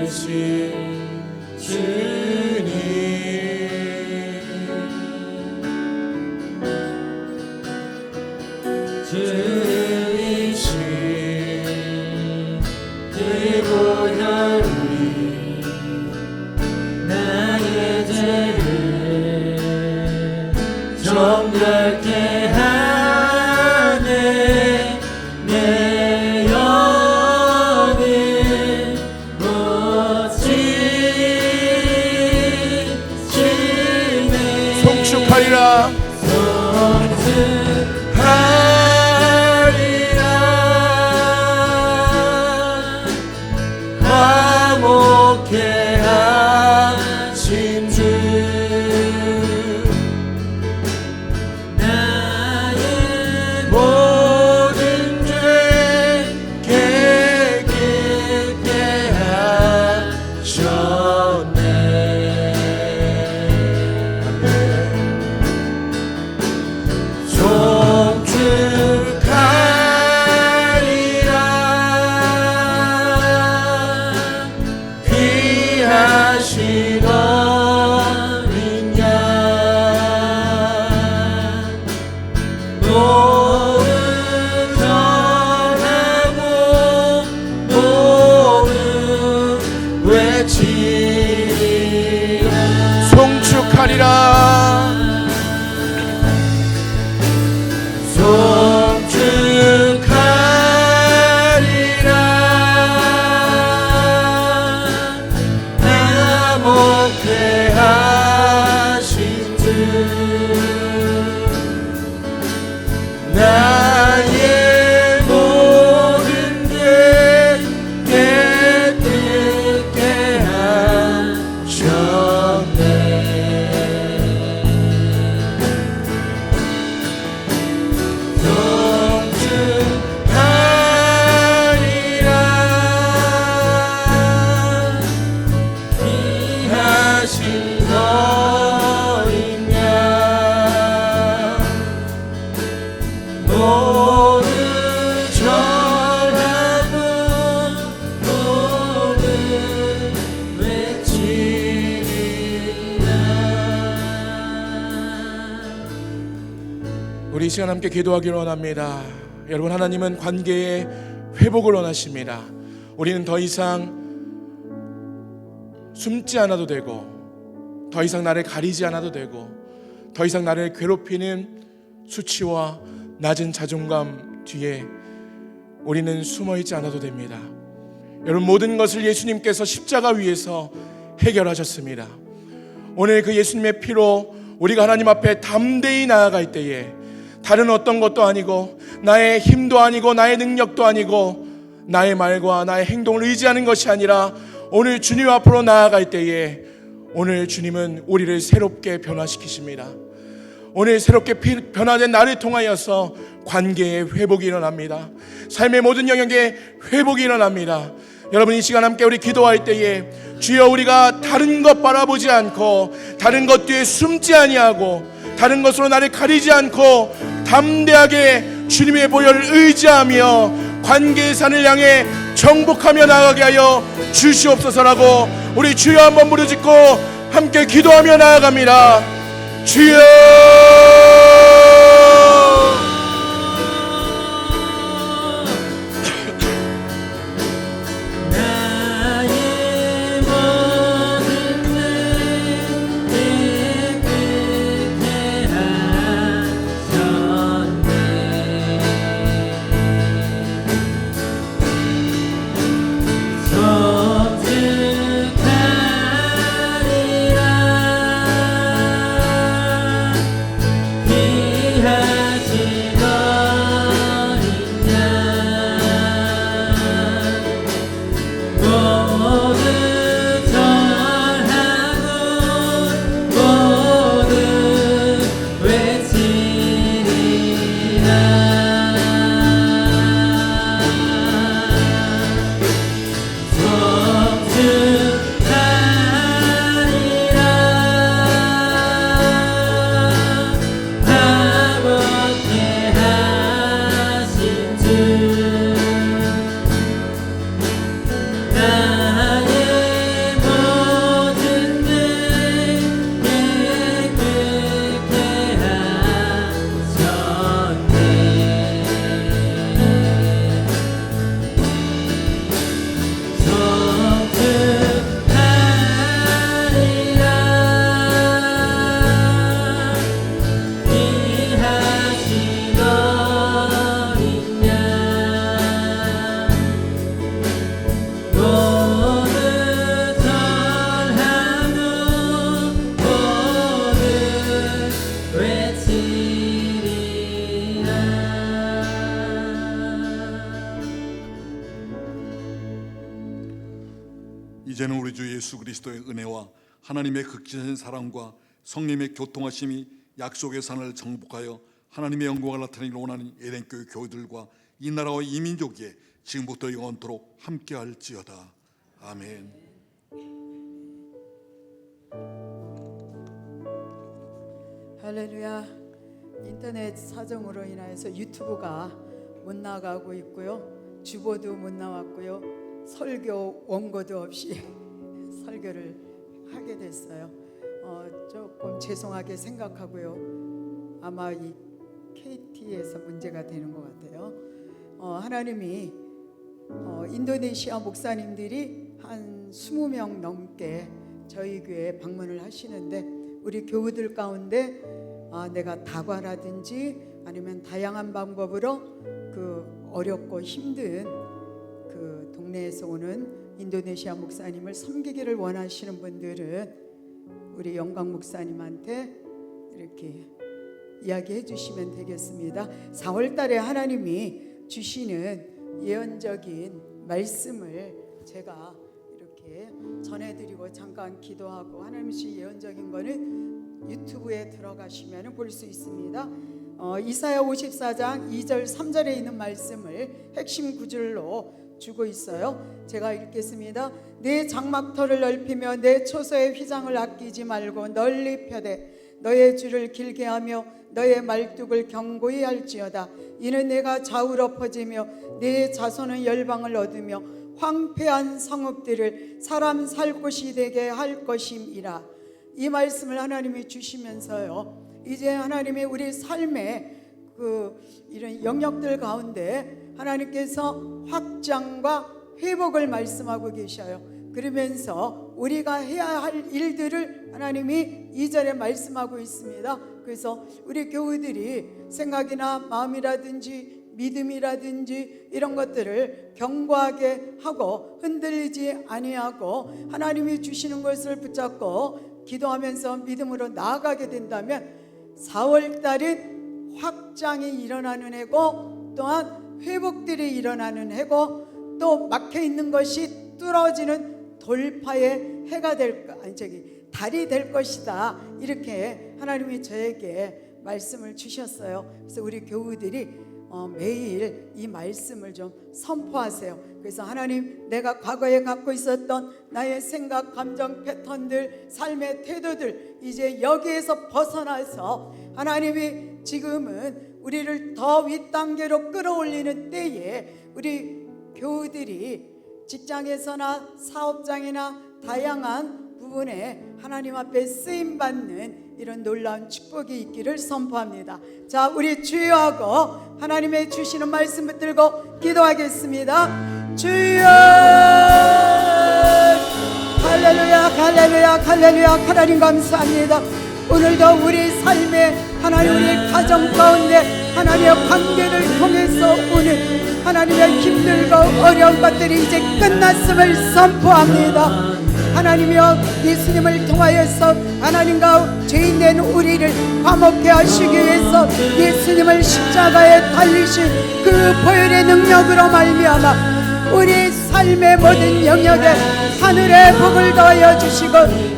시간 함께 기도하기를 원합니다. 여러분, 하나님은 관계의 회복을 원하십니다. 우리는 더 이상 숨지 않아도 되고, 더 이상 나를 가리지 않아도 되고, 더 이상 나를 괴롭히는 수치와 낮은 자존감 뒤에 우리는 숨어있지 않아도 됩니다. 여러분, 모든 것을 예수님께서 십자가 위에서 해결하셨습니다. 오늘 그 예수님의 피로 우리가 하나님 앞에 담대히 나아갈 때에 다른 어떤 것도 아니고, 나의 힘도 아니고, 나의 능력도 아니고, 나의 말과 나의 행동을 의지하는 것이 아니라, 오늘 주님 앞으로 나아갈 때에 오늘 주님은 우리를 새롭게 변화시키십니다. 오늘 새롭게 변화된 나를 통하여서 관계의 회복이 일어납니다. 삶의 모든 영역에 회복이 일어납니다. 여러분, 이 시간 함께 우리 기도할 때에 주여, 우리가 다른 것 바라보지 않고, 다른 것 뒤에 숨지 아니하고, 다른 것으로 나를 가리지 않고 담대하게 주님의 보혈을 의지하며 관계의 산을 향해 정복하며 나아가게 하여 주시옵소서라고 우리 주여 한번 부르짖고 함께 기도하며 나아갑니다. 주여, 이제는 우리 주 예수 그리스도의 은혜와 하나님의 극진하신 사랑과 성령의 교통하심이 약속의 산을 정복하여 하나님의 영광을 나타내기를 원하는 에덴교회 교회들과 이 나라와 이 민족에 지금부터 영원토록 함께할지어다. 아멘. 할렐루야. 인터넷 사정으로 인하여서 유튜브가 못 나가고 있고요, 주보도 못 나왔고요, 설교 원고도 없이 설교를 하게 됐어요. 조금 죄송하게 생각하고요. 아마 이 KT에서 문제가 되는 것 같아요. 하나님이 인도네시아 목사님들이 한 20명 넘게 저희 교회에 방문을 하시는데, 우리 교우들 가운데 내가 다과라든지 아니면 다양한 방법으로 그 어렵고 힘든 그 동네에서 오는 인도네시아 목사님을 섬기기를 원하시는 분들은 우리 영광 목사님한테 이렇게 이야기해 주시면 되겠습니다. 4월 달에 하나님이 주시는 예언적인 말씀을 제가 이렇게 전해드리고 잠깐 기도하고, 하나님이 예언적인 거는 유튜브에 들어가시면 볼 수 있습니다. 이사야 54장 2절 3절에 있는 말씀을 핵심 구절로 주고 있어요. 제가 읽겠습니다. 내 장막터를 넓히며 내 초소의 휘장을 아끼지 말고 널리 펴되 너의 줄을 길게 하며 너의 말뚝을 견고히 할지어다. 이는 내가 좌우로 퍼지며 내 자손은 열방을 얻으며 황폐한 성읍들을 사람 살 곳이 되게 할 것임이라. 이 말씀을 하나님이 주시면서요, 이제 하나님이 우리 삶에 이런 영역들 가운데 하나님께서 확장과 회복을 말씀하고 계셔요. 그러면서 우리가 해야 할 일들을 하나님이 2절에 말씀하고 있습니다. 그래서 우리 교우들이 생각이나 마음이라든지 믿음이라든지 이런 것들을 견고하게 하고 흔들리지 아니하고 하나님이 주시는 것을 붙잡고 기도하면서 믿음으로 나아가게 된다면 4월달은 확장이 일어나는 해고 또한 회복들이 일어나는 해고 또 막혀있는 것이 뚫어지는 돌파의 해가 달이 될 것이다. 이렇게 하나님이 저에게 말씀을 주셨어요. 그래서 우리 교우들이 매일 이 말씀을 좀 선포하세요. 그래서 하나님, 내가 과거에 갖고 있었던 나의 생각, 감정, 패턴들, 삶의 태도들 이제 여기에서 벗어나서 하나님이 지금은 우리를 더 윗단계로 끌어올리는 때에 우리 교우들이 직장에서나 사업장이나 다양한 부분에 하나님 앞에 쓰임받는 이런 놀라운 축복이 있기를 선포합니다. 자, 우리 주여하고 하나님의 주시는 말씀 붙들고 기도하겠습니다. 주여, 할렐루야, 할렐루야, 할렐루야. 하나님 감사합니다. 오늘도 우리 삶에 하나님, 우리 가정 가운데 하나님의 관계를 통해서 오는 하나님의 힘들고 어려운 것들이 이제 끝났음을 선포합니다. 하나님이여, 예수님을 통하여서 하나님과 죄인된 우리를 화목케 하시기 위해서 예수님을 십자가에 달리신 그 보혈의 능력으로 말미암아 우리 삶의 모든 영역에 하늘의 복을 더하여 주시고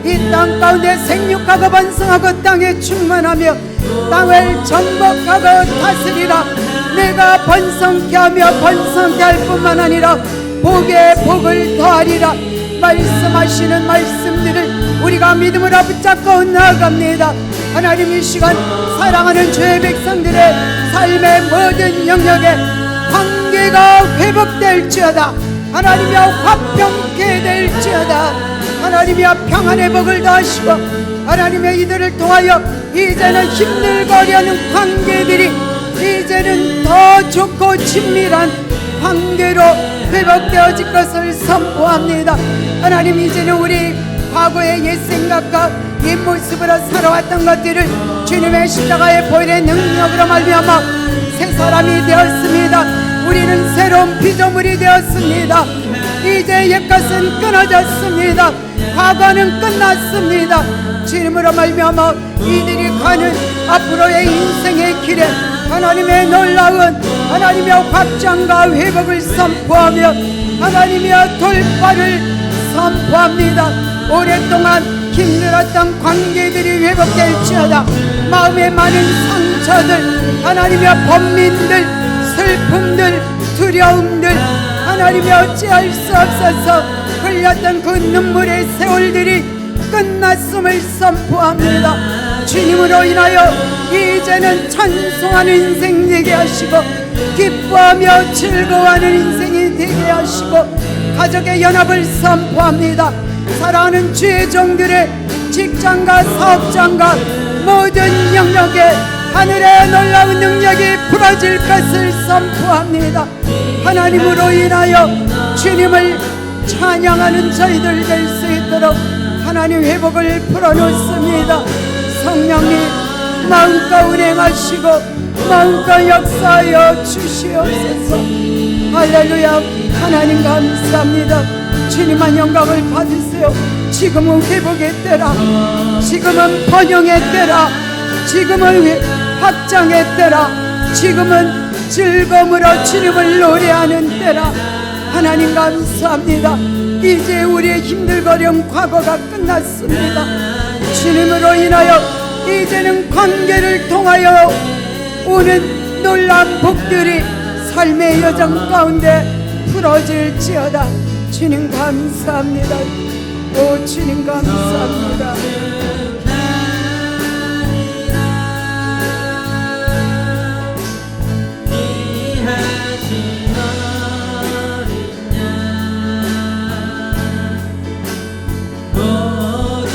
이 땅 가운데 생육하고 번성하고 땅에 충만하며 땅을 정복하고 다스리라. 내가 번성케 하며 번성케 할 뿐만 아니라 복에 복을 더하리라. 말씀하시는 말씀들을 우리가 믿음으로 붙잡고 나아갑니다. 하나님, 이 시간 사랑하는 주의 백성들의 삶의 모든 영역에 관계가 회복될지어다. 하나님이여, 화평케 될지어다. 하나님이여, 평안의 복을 더하시고 하나님의 이들을 통하여 이제는 힘들거려는 관계들이 이제는 더 좋고 친밀한 관계로 회복되어질 것을 선포합니다. 하나님, 이제는 우리 과거의 옛 생각과 옛 모습으로 살아왔던 것들을 주님의 십자가의 보혈의 능력으로 말미암아 새 사람이 되었습니다. 우리는 새로운 피조물이 되었습니다. 이제 옛것은 끊어졌습니다. 과거는 끝났습니다. 주님으로 말미암아 이들이 가는 앞으로의 인생의 길에 하나님의 놀라운 하나님의 확장과 회복을 선포하며 하나님의 돌파를 선포합니다. 오랫동안 힘들었던 관계들이 회복될지어다. 마음의 많은 상처들, 하나님의 번민들, 슬픔들, 두려움들, 하나님이 어찌할 수 없어서 흘렸던 그 눈물의 세월들이 끝났음을 선포합니다. 주님으로 인하여 이제는 찬송하는 인생 되게 하시고 기뻐하며 즐거워하는 인생이 되게 하시고 가족의 연합을 선포합니다. 사랑하는 주의 종들의 직장과 사업장과 모든 영역에 하늘의 놀라운 능력이 풀어질 것을 선포합니다. 하나님으로 인하여 주님을 찬양하는 저희들 될 수 있도록 하나님 회복을 풀어놓습니다. 성령님, 마음껏 운행하시고 마음껏 역사하여 주시옵소서. 할렐루야. 하나님 감사합니다. 주님만 영광을 받으세요. 지금은 회복의 때라, 지금은 번영의 때라, 지금은 확장의 때라, 지금은 즐거움으로 주님을 노래하는 때라. 하나님 감사합니다. 이제 우리의 힘들거려운 과거가 끝났습니다. 주님으로 인하여 이제는 관계를 통하여 오는 놀라운 복들이 삶의 여정 가운데 풀어질지어다. 주님 감사합니다. 오 주님 감사합니다. 모두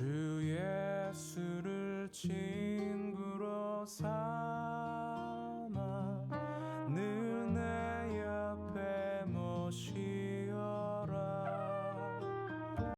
주 예수를 친구로 삼아